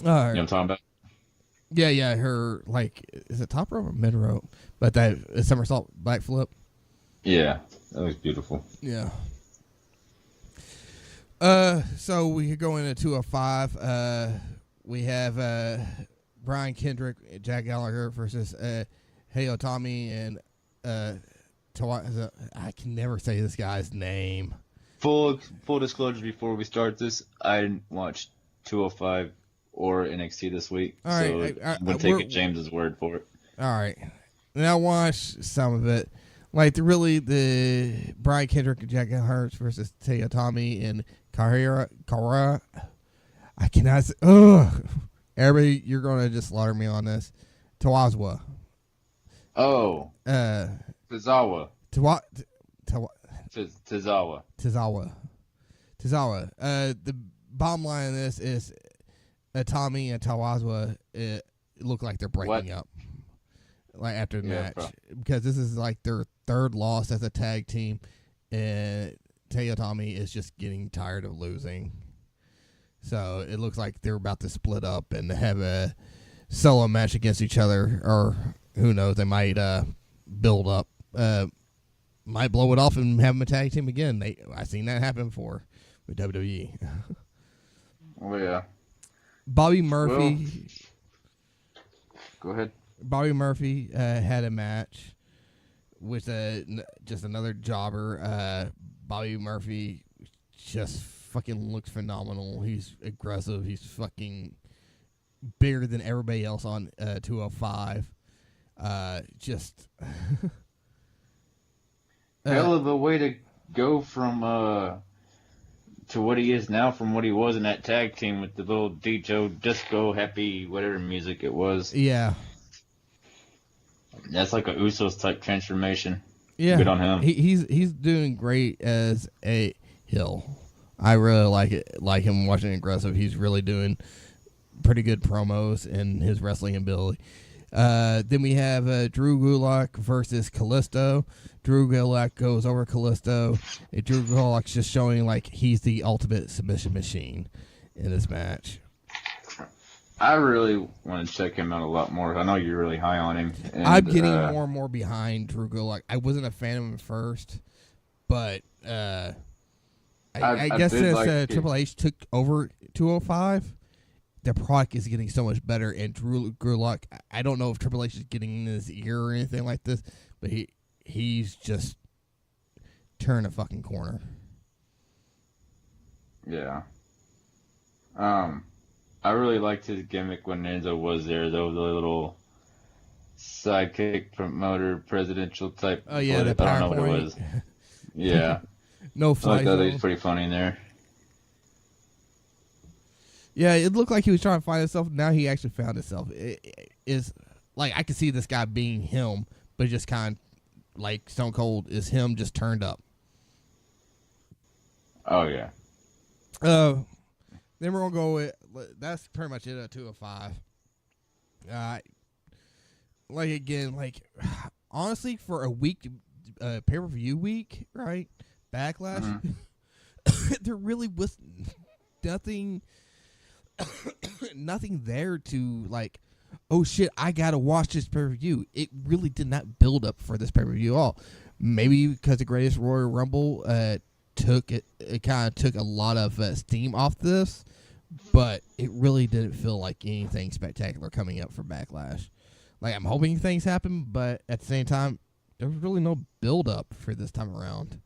All right. You know what I'm talking about? Yeah. Her, like, is it top rope or mid rope? But that somersault backflip. Yeah, that was beautiful. Yeah. So we could go into 205. We have Brian Kendrick, Jack Gallagher versus Hideo Itami and I can never say this guy's name. Full disclosure before we start this, I didn't watch 205 or NXT this week, all right, so I'm taking James's word for it. All right, now watch some of it. Like the Brian Kendrick and Jack Gallagher versus Hideo Itami and Kara. I cannot say. Ugh. Everybody, you're gonna just slaughter me on this. Tawazwa. Oh. Tozawa. Tozawa. The bottom line of this is Itami and Tawazwa look like they're breaking up. Like after the match. Because this is like their third loss as a tag team, and Hideo Itami is just getting tired of losing. So it looks like they're about to split up and have a solo match against each other, or who knows, they might build up, might blow it off and have them a tag team again. I've seen that happen before with WWE. Oh yeah. Bobby Murphy. Well, go ahead. Bobby Murphy had a match with just another jobber. Bobby Murphy just fucking looks phenomenal. He's aggressive. He's fucking bigger than everybody else on 205. Just hell of a way to go from to what he is now, from what he was in that tag team with the little DJ disco happy whatever music it was. Yeah, that's like a Usos type transformation. Yeah, good on him. He's doing great as a heel. I really like him watching aggressive. He's really doing pretty good promos and his wrestling ability. Then we have Drew Gulak versus Kalisto. Drew Gulak goes over Kalisto. Drew Gulak's just showing like he's the ultimate submission machine in this match. I really want to check him out a lot more. I know you're really high on him. And, I'm getting more and more behind Drew Gulak. I wasn't a fan of him at first, but I guess since Triple H took over 205, the product is getting so much better. And Drew Gulak, I don't know if Triple H is getting in his ear or anything like this, but he's just turned a fucking corner. Yeah. I really liked his gimmick when Enzo was there, though, the little sidekick promoter presidential type. Oh yeah, the I don't know what it was. Yeah. No fly. I thought he was pretty funny in there. Yeah, it looked like he was trying to find himself. Now he actually found himself. It is like I could see this guy being him, but just kind of like Stone Cold is him, just turned up. Oh yeah. Then we're gonna go with that's pretty much it at 205. Like again, like honestly, for a week, pay-per-view week, right? Backlash. Mm-hmm. There really was nothing there to like, oh shit, I gotta watch this pay-per-view. It really did not build up for this pay-per-view at all. Maybe because the Greatest Royal Rumble it kind of took a lot of steam off this, but it really didn't feel like anything spectacular coming up for Backlash. Like, I'm hoping things happen, but at the same time, there was really no build up for this time around.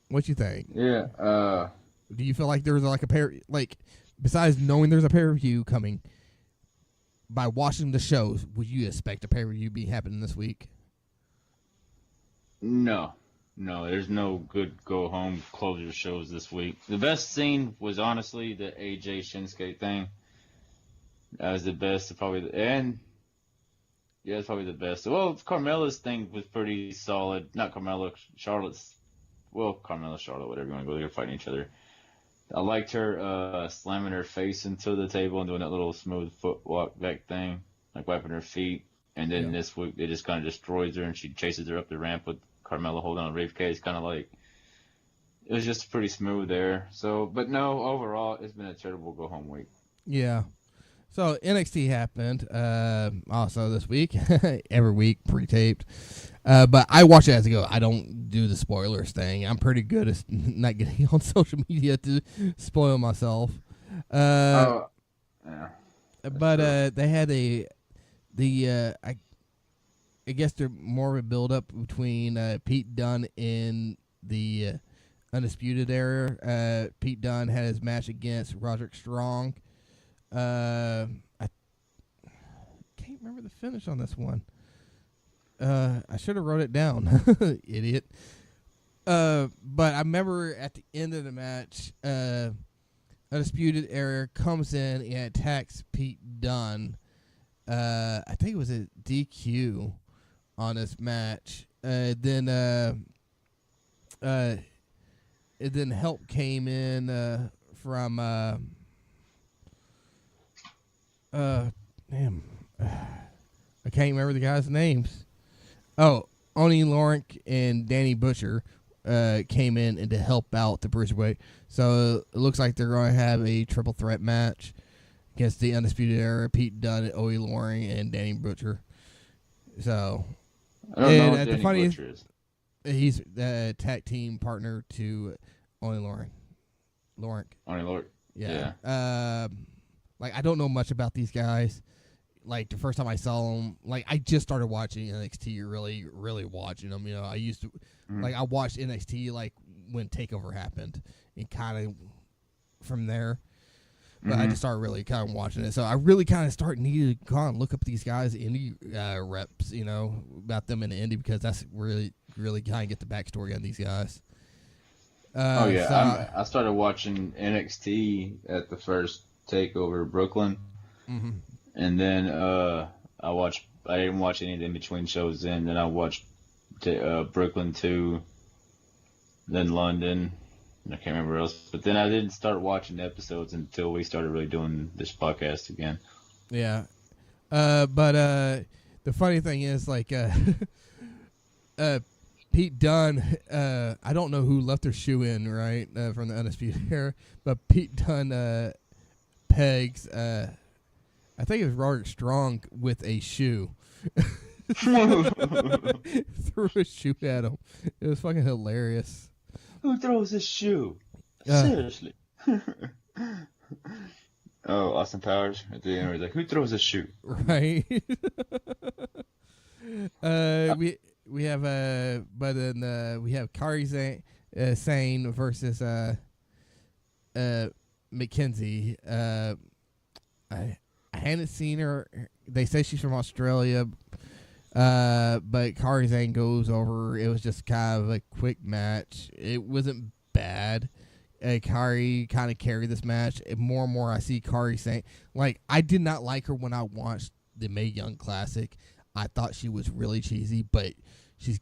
What you think? Yeah. Do you feel like there was like besides knowing there's a pay-per-view coming, by watching the shows, would you expect a pay-per-view be happening this week? No, there's no good go-home closure shows this week. The best scene was honestly the AJ Shinsuke thing. That was the best, probably, and yeah, it's probably the best. Well, Carmella's thing was pretty solid. Not Carmella, Charlotte's. Well, Carmella, Charlotte, whatever you want to go. They're fighting each other. I liked her slamming her face into the table and doing that little smooth footwalk back thing, like wiping her feet. And then this week, they just kind of destroys her, and she chases her up the ramp with Carmella holding on a briefcase, kind of like it was just pretty smooth there. So, but no, overall, it's been a terrible go home week. Yeah. So NXT happened also this week. Every week pre-taped. But I watch it as I go. I don't do the spoilers thing. I'm pretty good at not getting on social media to spoil myself. Yeah. But they had I guess they're more of a build-up between Pete Dunne in the Undisputed Era. Pete Dunne had his match against Roderick Strong. I can't remember the finish on this one. I should have wrote it down, idiot. But I remember at the end of the match, Undisputed Era comes in and attacks Pete Dunne. I think it was a DQ on this match. Then help came in from damn, I can't remember the guys' names. Oh, Oni Lawrence and Danny Butcher came in and to help out the Bruiserweight. So it looks like they're going to have a triple threat match against the Undisputed Era, Pete Dunne, Oni Lawrence, and Danny Butcher. So, I don't know what Danny Butcher is. He's the tag team partner to Oni Lawrence. Oni Lawrence. Yeah. Like, I don't know much about these guys. Like, the first time I saw them, like, I just started watching NXT, really, really watching them. You know, I used to, like, I watched NXT, like, when TakeOver happened, and kind of from there. But I just started really kind of watching it. So I really kind of needed to kind of look up these guys, indie reps, you know, about them in the indie, because that's really, really kind of get the backstory on these guys. I started watching NXT at the first TakeOver Brooklyn, and then I didn't watch any of the in-between shows then I watched Brooklyn 2, then London, and I can't remember else, but then I didn't start watching the episodes until we started really doing this podcast again. Yeah. But the funny thing is, like, Pete Dunne, I don't know who left their shoe in, right, from the Undisputed Era, but Pete Dunne pegs, I think it was Roderick Strong with a shoe. Threw a shoe at him. It was fucking hilarious. Who throws a shoe? Seriously. Oh, Austin Powers at the end was like, who throws a shoe? Right. We have but then we have Kairi Sane versus Mackenzie. I hadn't seen her. They say she's from Australia, but Kairi Sane goes over. It was just kind of a quick match. It wasn't bad. Kairi kind of carried this match. And more and more I see Kairi Sane. Like, I did not like her when I watched the Mae Young Classic. I thought she was really cheesy, but she's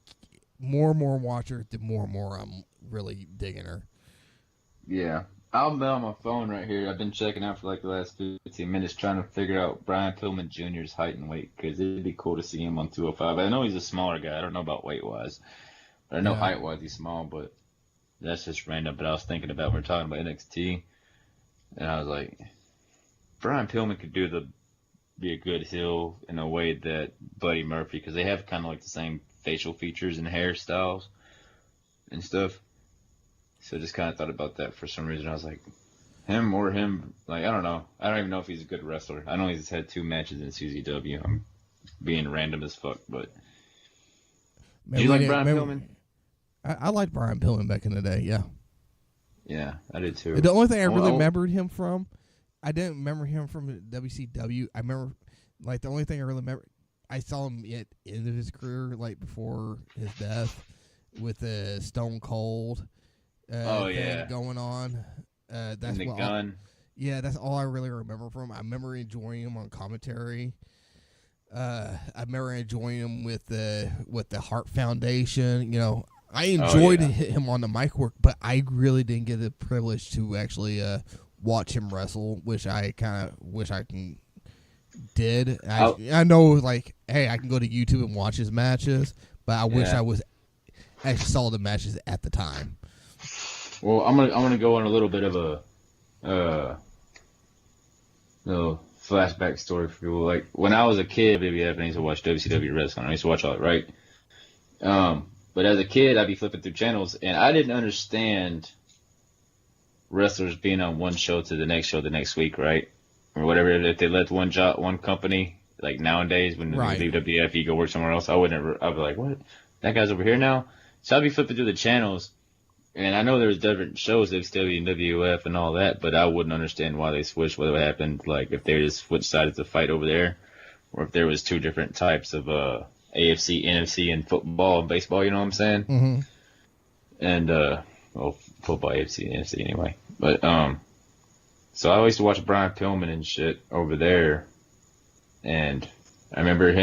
more and more watch her, the more and more I'm really digging her. Yeah. I'll be on my phone right here. I've been checking out for like the last 15 minutes trying to figure out Brian Pillman Jr.'s height and weight, because it'd be cool to see him on 205. I know he's a smaller guy. I don't know about weight-wise. But I know height-wise he's small, but that's just random. But I was thinking about, we were talking about NXT, and I was like, Brian Pillman could be a good heel in a way that Buddy Murphy, because they have kind of like the same facial features and hairstyles and stuff. So just kind of thought about that for some reason. I was like, him, like, I don't know. I don't even know if he's a good wrestler. I know he's had 2 matches in CZW. I'm being random as fuck, but. Do you like Brian Pillman? I liked Brian Pillman back in the day, yeah. Yeah, I did too. The only thing I really remembered him from, I didn't remember him from WCW. I remember, like, the only thing I really remember, I saw him at the end of his career, like, before his death, with Stone Cold. Going on. That's and the gun. That's all I really remember from him. I remember enjoying him on commentary. I remember enjoying him with the Hart Foundation. You know, I enjoyed him on the mic work, but I really didn't get the privilege to actually watch him wrestle, which I kind of wish I did. I know, like, hey, I can go to YouTube and watch his matches, but I wish I actually saw the matches at the time. Well, I'm gonna go on a little bit of a little flashback story for people. Like when I was a kid, WWF, I used to watch WCW wrestling. I used to watch all that, right? But as a kid, I'd be flipping through channels, and I didn't understand wrestlers being on one show to the next week, right? Or whatever. If they left one company, like nowadays when Right. you leave WWF, you go work somewhere else. I'd be like, what? That guy's over here now? So I'd be flipping through the channels, and I know there's different shows, WCW and WWF and all that, but I wouldn't understand why they switched, what happened, like if they just switched sides to fight over there, or if there was two different types of AFC, NFC, and football and baseball, you know what I'm saying? Mm-hmm. And, well, football, AFC, NFC anyway. But, so I used to watch Brian Pillman and shit over there, and I remember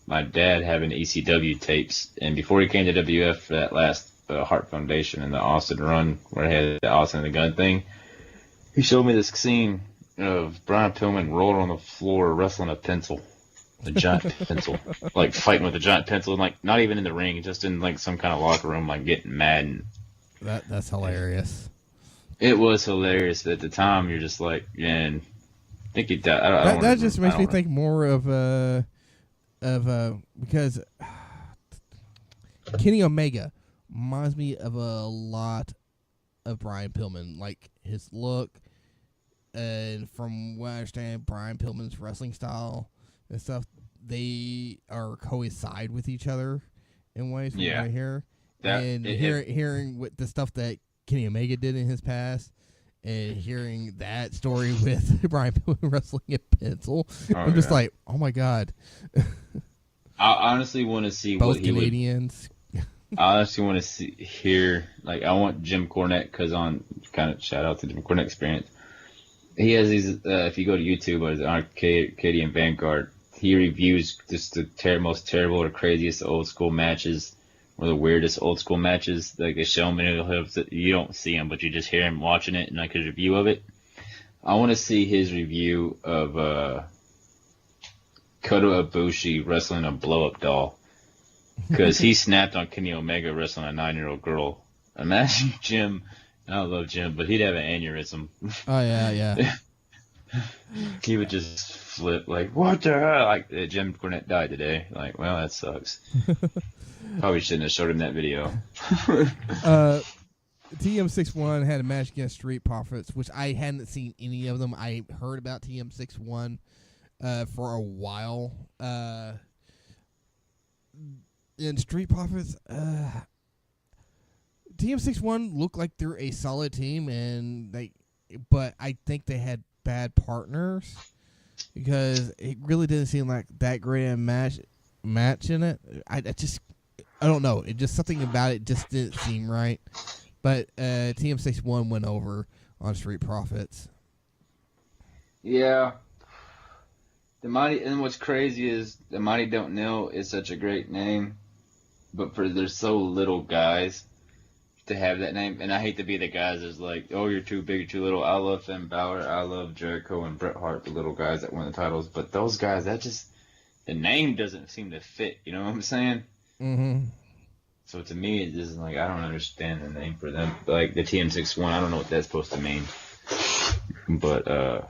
my dad having ECW tapes, and before he came to WF for that last Heart Foundation and the Austin run, where he had the Austin and the Gun thing, he showed me this scene of Brian Pillman rolling on the floor wrestling a pencil. A giant pencil, like fighting with a giant pencil, and like not even in the ring, just in like some kind of locker room, like getting mad. And That's hilarious. it was hilarious. But at the time, you're just like, man, I think he died. That just makes me think more of because Kenny Omega reminds me of a lot of Brian Pillman, like his look, and from what I understand, Brian Pillman's wrestling style and stuff, they are coincide with each other in ways from what I hear. Hearing what the stuff that Kenny Omega did in his past, and hearing that story with Brian Pillman wrestling a pencil, I'm just like, oh my god. I honestly want to see both what he Canadians. I honestly want to hear, like, I want Jim Cornette, because on kind of shout out to Jim Cornette Experience. He has these, if you go to YouTube, or the Arcadian Vanguard, he reviews just the most terrible or craziest old school matches, or the weirdest old school matches. Like, they show him, and you don't see him, but you just hear him watching it, and like his review of it. I want to see his review of Kota Ibushi wrestling a blow-up doll, because he snapped on Kenny Omega wrestling a 9-year-old girl. Imagine Jim. I love Jim, but he'd have an aneurysm. Oh yeah. He would just flip, like, what the hell? Like, Jim Cornette died today. Like, well, that sucks. Probably shouldn't have showed him that video. TM61 had a match against Street Profits, which I hadn't seen any of them. I heard about TM61 for a while. In Street Profits, TM61 looked like they're a solid team, but I think they had bad partners, because it really didn't seem like that great a match in it. I don't know. It just, something about it just didn't seem right. But TM61 went over on Street Profits. Yeah. And what's crazy is the Mighty Don't Know is such a great name, but there's so little guys to have that name. And I hate to be the guys that's like, oh, you're too big, you're too little. I love Finn Balor, I love Jericho and Bret Hart, the little guys that win the titles. But those guys, the name doesn't seem to fit. You know what I'm saying? Mm-hmm. So to me, it's just like, I don't understand the name for them. Like the TM61, I don't know what that's supposed to mean. But the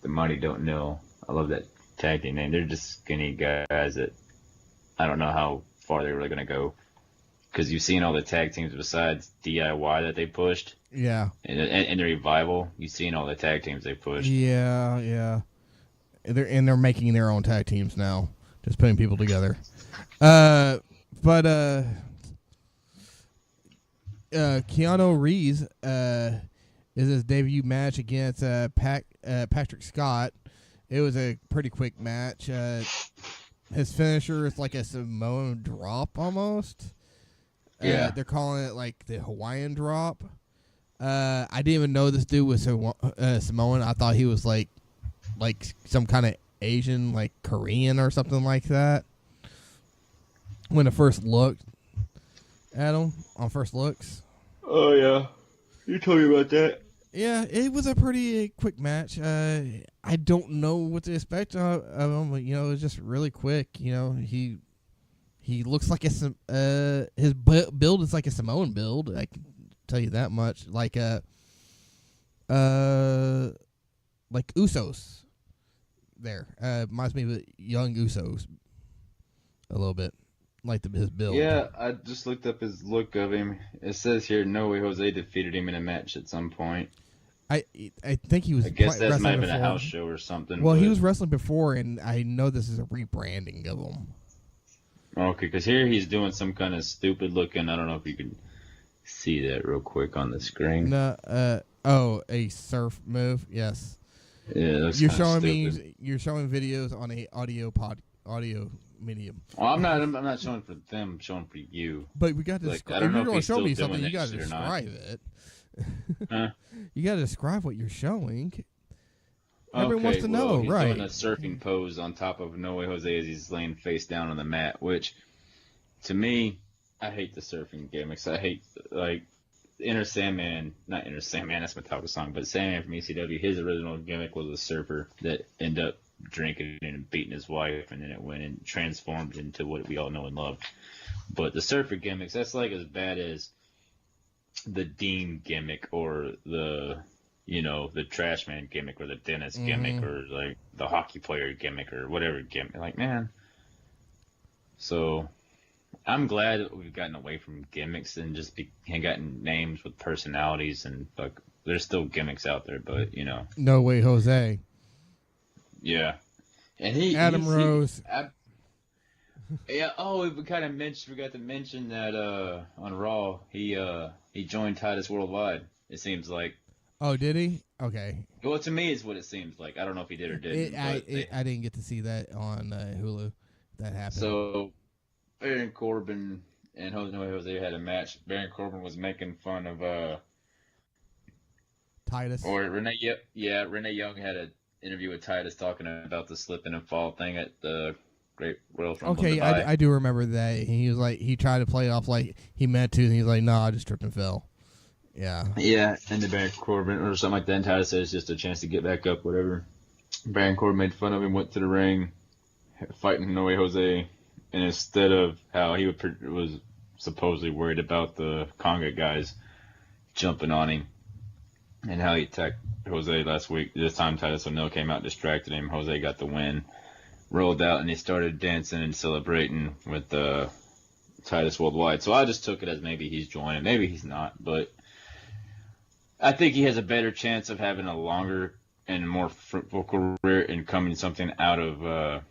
Mighty Don't Know, I love that tag team name. They're just skinny guys that I don't know how far they're really going to go. Because you've seen all the tag teams besides DIY that they pushed. Yeah. And the Revival, you've seen all the tag teams they pushed. Yeah. They're making their own tag teams now. Just putting people together. But Keanu Reeves is his debut match against Patrick Scott. It was a pretty quick match. His finisher is like a Samoan drop almost. Yeah. They're calling it like the Hawaiian drop. I didn't even know this dude was Samoan. I thought he was like some kind of Asian, like Korean or something like that. When I first looked at him on first looks. Oh, yeah. You told me about that. Yeah, it was a pretty quick match. I don't know what to expect of him, but, it was just really quick. He looks like his build is like a Samoan build, like tell you that much. Like Usos. There, reminds me of young Usos a little bit, like his build. Yeah, I just looked up his look of him. It says here, No Way Jose defeated him in a match at some point. I think he was. I guess that might have been before. a house show or something. Well, but... he was wrestling before, and I know this is a rebranding of him. Okay, because here he's doing some kind of stupid looking. I don't know if you can see that real quick on the screen. No, a surf move. Yes. Yeah, you're showing me. You're showing videos on a audio medium. Well, I'm not showing for them. I'm showing for you. But we got to. Like, If you're going to show me something, you got to describe it. Huh? You got to describe what you're showing. Okay, Everyone wants to know, he's right? doing a surfing pose on top of No Way Jose as he's laying face down on the mat. Which, to me, I hate the surfing gimmicks. I hate like. Inner Sandman, not Inner Sandman, that's Metallica song, but Sandman from ECW, his original gimmick was a surfer that ended up drinking and beating his wife, and then it went and transformed into what we all know and love. But the surfer gimmicks, that's like as bad as the Dean gimmick or the trash man gimmick or the dentist gimmick or like the hockey player gimmick or whatever gimmick. Like, man. So... I'm glad that we've gotten away from gimmicks and just gotten names with personalities, and like there's still gimmicks out there, but No Way Jose. Yeah, and Adam Rose. Yeah. Oh, we forgot to mention that on Raw he joined Titus Worldwide. It seems like. Oh, did he? Okay. Well, to me, it's what it seems like. I don't know if he did or didn't. I didn't get to see that on Hulu. That happened. So. Baron Corbin and No Way Jose had a match. Baron Corbin was making fun of Titus. Or Renee Young had an interview with Titus talking about the slipping and fall thing at the Great Royal Rumble. Okay, I do remember that. He was like, he tried to play it off like he meant to, and he was like, "No, I just tripped and fell." Yeah. Yeah, and the Baron Corbin or something like that. And Titus said it's just a chance to get back up, whatever. Baron Corbin made fun of him, went to the ring, fighting No Way Jose. And instead of how he was supposedly worried about the Conga guys jumping on him and how he attacked Jose last week, this time Titus O'Neil came out, distracted him. Jose got the win, rolled out, and he started dancing and celebrating with Titus Worldwide. So I just took it as maybe he's joining. Maybe he's not, but I think he has a better chance of having a longer and more fruitful career and coming something out of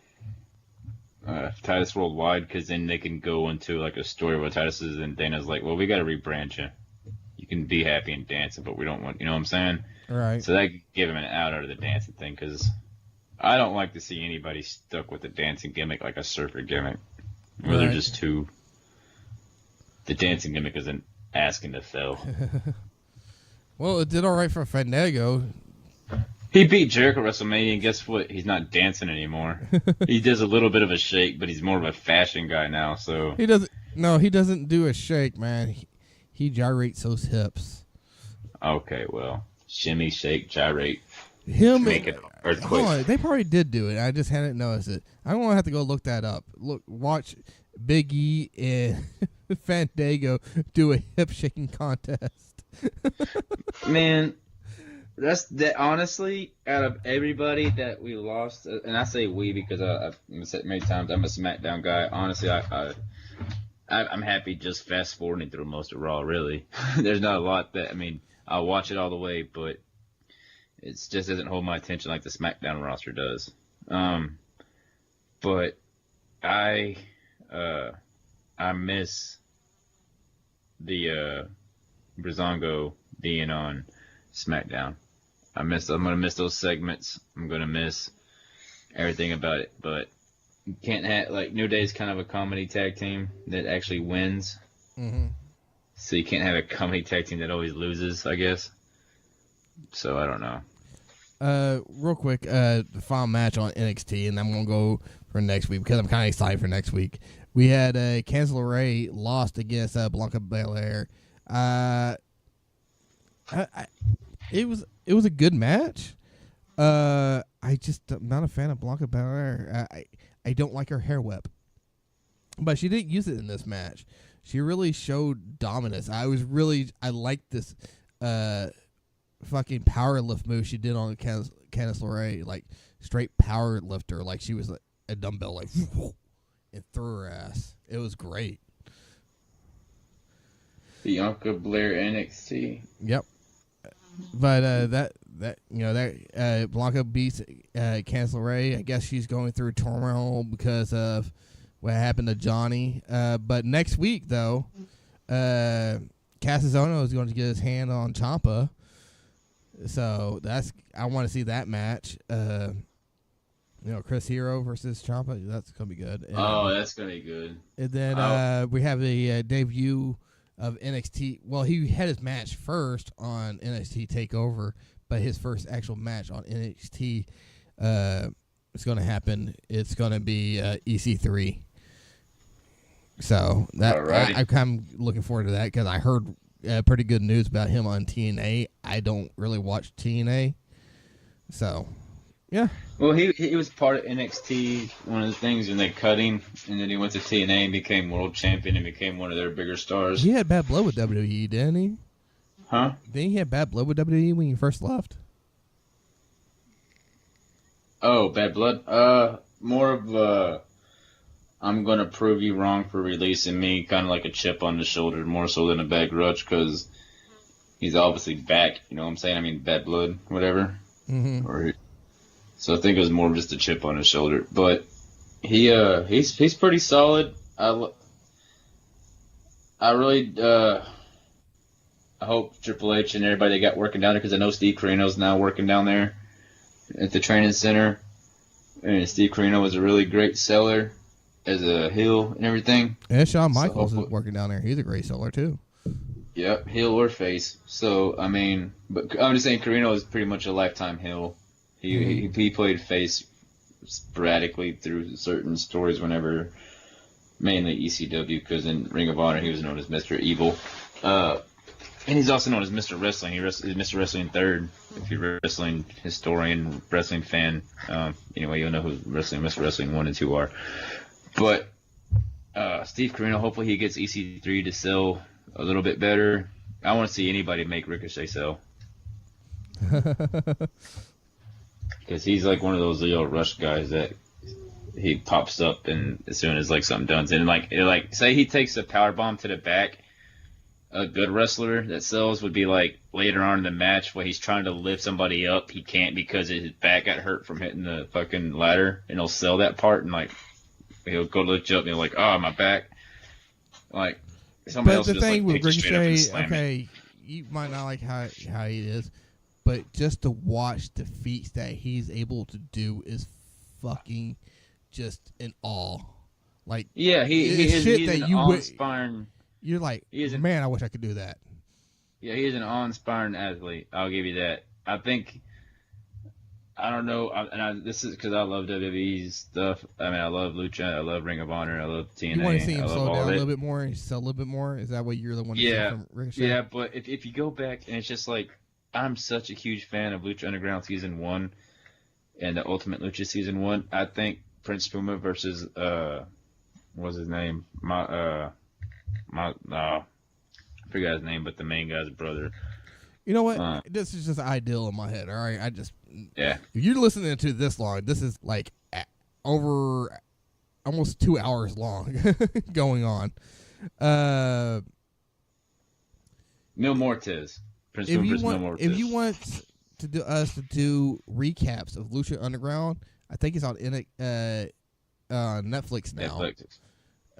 Titus Worldwide, because then they can go into like a story where Titus is and Dana's like, well, we got to rebrand you. You can be happy and dancing, but we don't want, you know what I'm saying? Right. So that could give him an out of the dancing thing, because I don't like to see anybody stuck with the dancing gimmick like a surfer gimmick, where they're just too. The dancing gimmick isn't asking to sell. Well, it did all right for Fandango. He beat Jericho at WrestleMania, and guess what? He's not dancing anymore. He does a little bit of a shake, but he's more of a fashion guy now. So he doesn't. No, he doesn't do a shake, man. He gyrates those hips. Okay, well, shimmy, shake, gyrate. Make an earthquake. On, they probably did do it. I just hadn't noticed it. I'm gonna have to go look that up. Watch Big E and Fandango do a hip shaking contest. Man. That's that. Honestly, out of everybody that we lost, and I say we because I've said many times I'm a SmackDown guy. Honestly, I'm happy just fast forwarding through most of Raw. Really, there's not a lot that I'll watch it all the way, but it just doesn't hold my attention like the SmackDown roster does. But I miss the Breezango being on SmackDown. I'm gonna miss those segments. I'm gonna miss everything about it. But you can't have New Day's kind of a comedy tag team that actually wins. Mm-hmm. So you can't have a comedy tag team that always loses, I guess. So I don't know. Real quick, the final match on NXT, and I'm gonna go for next week because I'm kind of excited for next week. We had Candice LeRae lost against Blanca Belair. It was a good match. I'm not a fan of Blanca Belair. I don't like her hair whip. but she didn't use it in this match. She really showed dominance. I liked this fucking power lift move she did on Candice LeRae, like straight power lifter, like she was a dumbbell, like and threw her ass. It was great. Bianca Belair NXT. Yep. But Blanca beats Candice LeRae. I guess she's going through turmoil because of what happened to Johnny. But next week, though, Cassius Ohno is going to get his hand on Ciampa. So I want to see that match. Chris Hero versus Ciampa. That's going to be good. And, that's going to be good. And then we have the debut of NXT. Well, he had his match first on NXT TakeOver, but his first actual match on NXT is going to happen. It's going to be EC3. So that I'm kind of looking forward to that because I heard pretty good news about him on TNA. I don't really watch TNA, so yeah. Well, he was part of NXT, one of the things when they cut him, and then he went to TNA and became world champion and became one of their bigger stars. He had bad blood with WWE, didn't he? Huh? Didn't he have bad blood with WWE when you first left? Oh, bad blood? More of I'm going to prove you wrong for releasing me, kind of like a chip on the shoulder, more so than a bad grudge, because he's obviously back, you know what I'm saying? I mean, bad blood, whatever. Mm-hmm. So I think it was more of just a chip on his shoulder. But he's pretty solid. I really I hope Triple H and everybody they got working down there, because I know Steve Corino's now working down there at the training center. And Steve Corino was a really great seller as a heel and everything. And Shawn Michaels is working down there. He's a great seller too. Yep, heel or face. So I mean, but I'm just saying Corino is pretty much a lifetime heel. He played face sporadically through certain stories whenever, mainly ECW, because in Ring of Honor he was known as Mr. Evil. And he's also known as Mr. Wrestling. He's Mr. Wrestling Third. If you're a wrestling historian, wrestling fan, anyway, you'll know who Mr. Wrestling 1 and 2 are. But Steve Corino, hopefully he gets EC3 to sell a little bit better. I want to see anybody make Ricochet sell. Because he's like one of those Leo Rush guys that he pops up and as soon as like something done, and like say he takes a power bomb to the back, a good wrestler that sells would be like later on in the match where he's trying to lift somebody up, he can't because his back got hurt from hitting the fucking ladder, and he'll sell that part and like he'll go lift you up and he'll like, oh, my back, like somebody else. But the just thing like with Ricochet, okay, you might not like how he is. But just to watch the feats that he's able to do is fucking just in awe. Like, yeah, he's that an awe-inspiring. You're like, man, I wish I could do that. Yeah, he is an awe-inspiring athlete. I'll give you that. I think, I don't know, this is because I love WWE stuff. I mean, I love Lucha, I love Ring of Honor, I love TNA. You want to see him slow down a little bit more and sell a little bit more? Is that what you're the one to see from Ricochet? Yeah, but if you go back and it's just like, I'm such a huge fan of Lucha Underground Season 1 and the Ultimate Lucha Season 1. I think Prince Puma versus, what was his name? I forgot his name, but the main guy's brother. You know what? This is just ideal in my head, all right? Yeah. If you're listening to this long, this is like over almost 2 hours long going on. Mil Mortis. If you want to do us to do recaps of Lucha Underground, I think it's on Netflix now.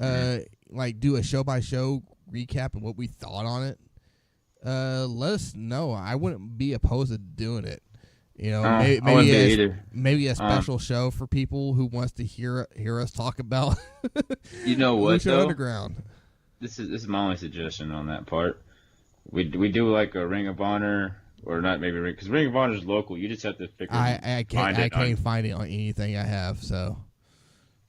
Netflix. Like do a show by show recap and what we thought on it. Let us know. I wouldn't be opposed to doing it. You know, maybe a special show for people who wants to hear us talk about. You know what? Lucha Underground. This is my only suggestion on that part. We do like a Ring of Honor, or not maybe Ring, because Ring of Honor is local. You just have to figure. I can't find it on anything I have. So.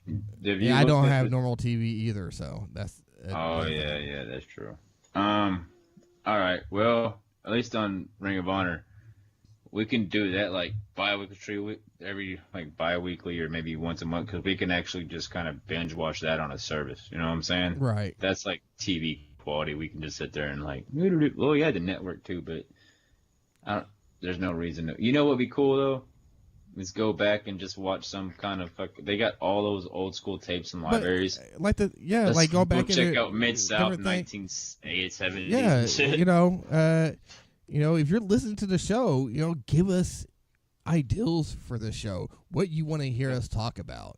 I don't have normal TV either, so that's. Yeah, that's true. All right. Well, at least on Ring of Honor, we can do that like bi-weekly or maybe once a month, because we can actually just kind of binge watch that on a service. You know what I'm saying? Right. That's like TV quality. We can just sit there and like, well, yeah, the network too, but there's no reason to. You know what would be cool though? Let's go back and just watch some kind of they got all those old school tapes in libraries. Like go back and check out Mid-South 1970s. Yeah, if you're listening to the show, give us ideals for the show. What you want to hear us talk about.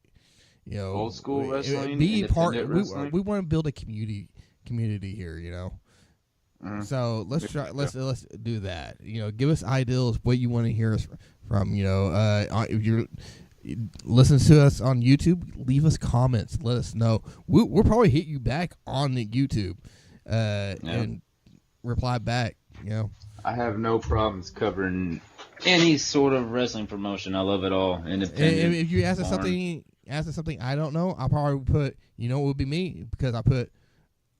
Old school wrestling. Wrestling. We want to build a community here. So let's try. Let's do that. Give us ideals. What you want to hear us from. If you're listening to us on YouTube, leave us comments. Let us know. We'll probably hit you back on the YouTube and reply back. I have no problems covering any sort of wrestling promotion. I love it all. Independent. And if you ask us something I don't know, I'll probably put. It would be me because I put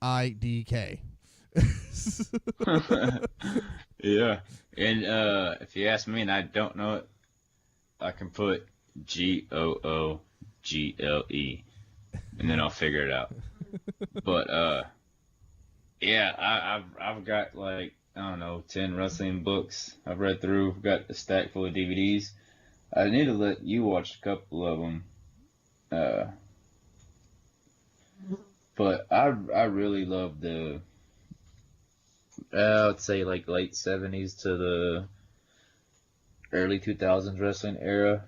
IDK. Yeah, and if you ask me and I don't know it, I can put GOOGLE, and then I'll figure it out. But yeah, I've got like 10 wrestling books I've read through. I've got a stack full of DVDs. I need to let you watch a couple of them. But I really love the. I'd say like late 70s to the early 2000s wrestling era.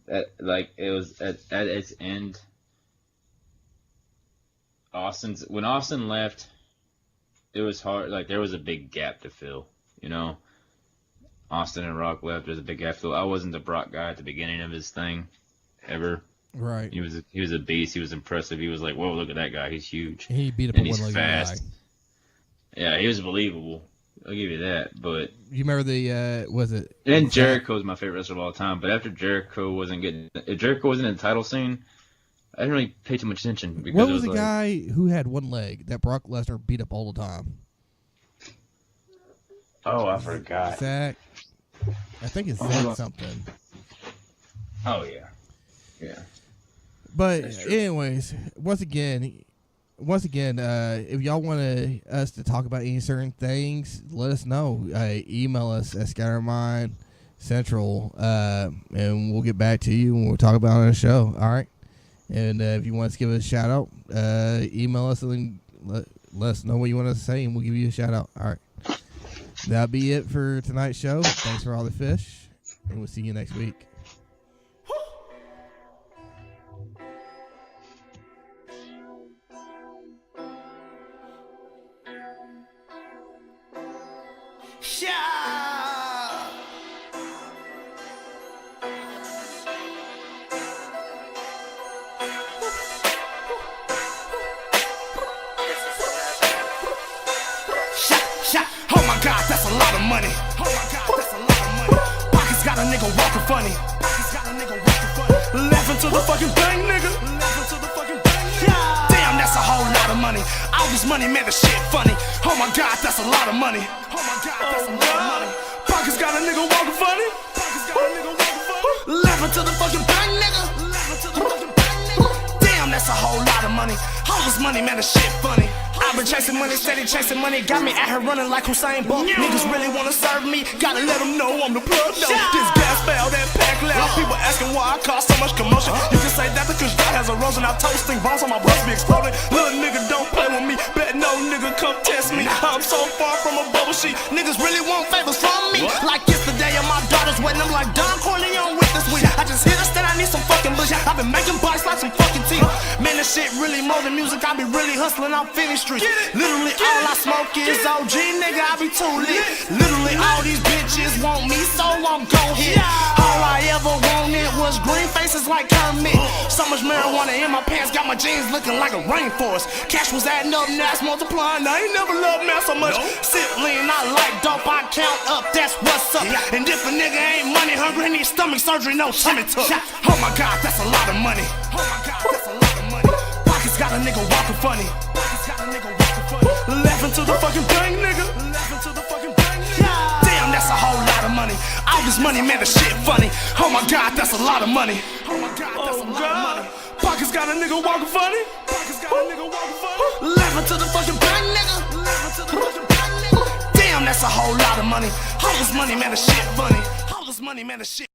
It was at its end. When Austin left, it was hard. Like there was a big gap to fill. Austin and Rock left. There's a big gap to fill. I wasn't the Brock guy at the beginning of his thing, ever. Right. He was a beast. He was impressive. He was like, whoa, look at that guy. He's huge. He beat up and a one-legged guy. Yeah, he was believable. I'll give you that. But you remember And Jericho's my favorite wrestler of all time. But after if Jericho wasn't in the title scene, I didn't really pay too much attention. Because what was the guy who had one leg that Brock Lesnar beat up all the time? Oh, I forgot. Zach. I think it's Zach something. Oh yeah. Yeah. But anyways, once again, if y'all want us to talk about any certain things, let us know. Email us at ScatterMindCentral, and we'll get back to you and we'll talk about it on the show. All right. And if you want us to give us a shout out, email us and let us know what you want us to say, and we'll give you a shout out. All right. That'll be it for tonight's show. Thanks for all the fish, and we'll see you next week. Laughing to the fucking bank, nigga. Damn, that's a whole lot of money. All this money made the shit funny. Oh my god, that's a lot of money. Pockets got a nigga walking funny. Laughing to the fucking bank, nigga. Damn, that's a whole lot of money. All this money made the shit funny. I've been chasing money, steady chasing money. Got me out here running like Usain Bolt. Niggas really wanna serve me. Gotta let them know I'm the plug though. This gas bell, that pack loud. People asking why I cause so much commotion. You can say that because God has a rose and I'm toasting. Bombs on my breast be exploding. Little nigga don't play with me. Bet no nigga come test me. I'm so far from a bubble sheet. Niggas really want favors from me. Like yesterday on my daughter's wedding. I'm like Don Corleone with this week. I just hit us that I need some fucking bullshit. I've been making bucks like some fucking teeth. Man, this shit really more than music. I be really hustling on Finish Street. Literally all I smoke is OG, nigga, I be too lit. Literally all these bitches want me, so I'm gon' hit. All I ever wanted was green faces like Kermit. So much marijuana in my pants, got my jeans looking like a rainforest. Cash was adding up, now it's multiplying. I ain't never loved man so much. Sit lean, I like dope, I count up, that's what's up. And if a nigga ain't money hungry, need stomach surgery, no tummy tuck. Oh my god, that's a lot of money. Oh my god, that's a lot of money. Pockets got a nigga walking funny. Laughing to the fucking bank, nigga. Damn, that's a whole lot of money. money. All this money, man, the shit funny. Oh my God, that's a lot of money. Oh my God, that's a lot of money. Pockets got a nigga walking funny. Pockets got a nigga walking funny. Laughing to the fucking bank, nigga. Laughing to the fucking bank, nigga. Damn, that's a whole lot of money. All this money, man, the shit funny. All this money, man, the shit.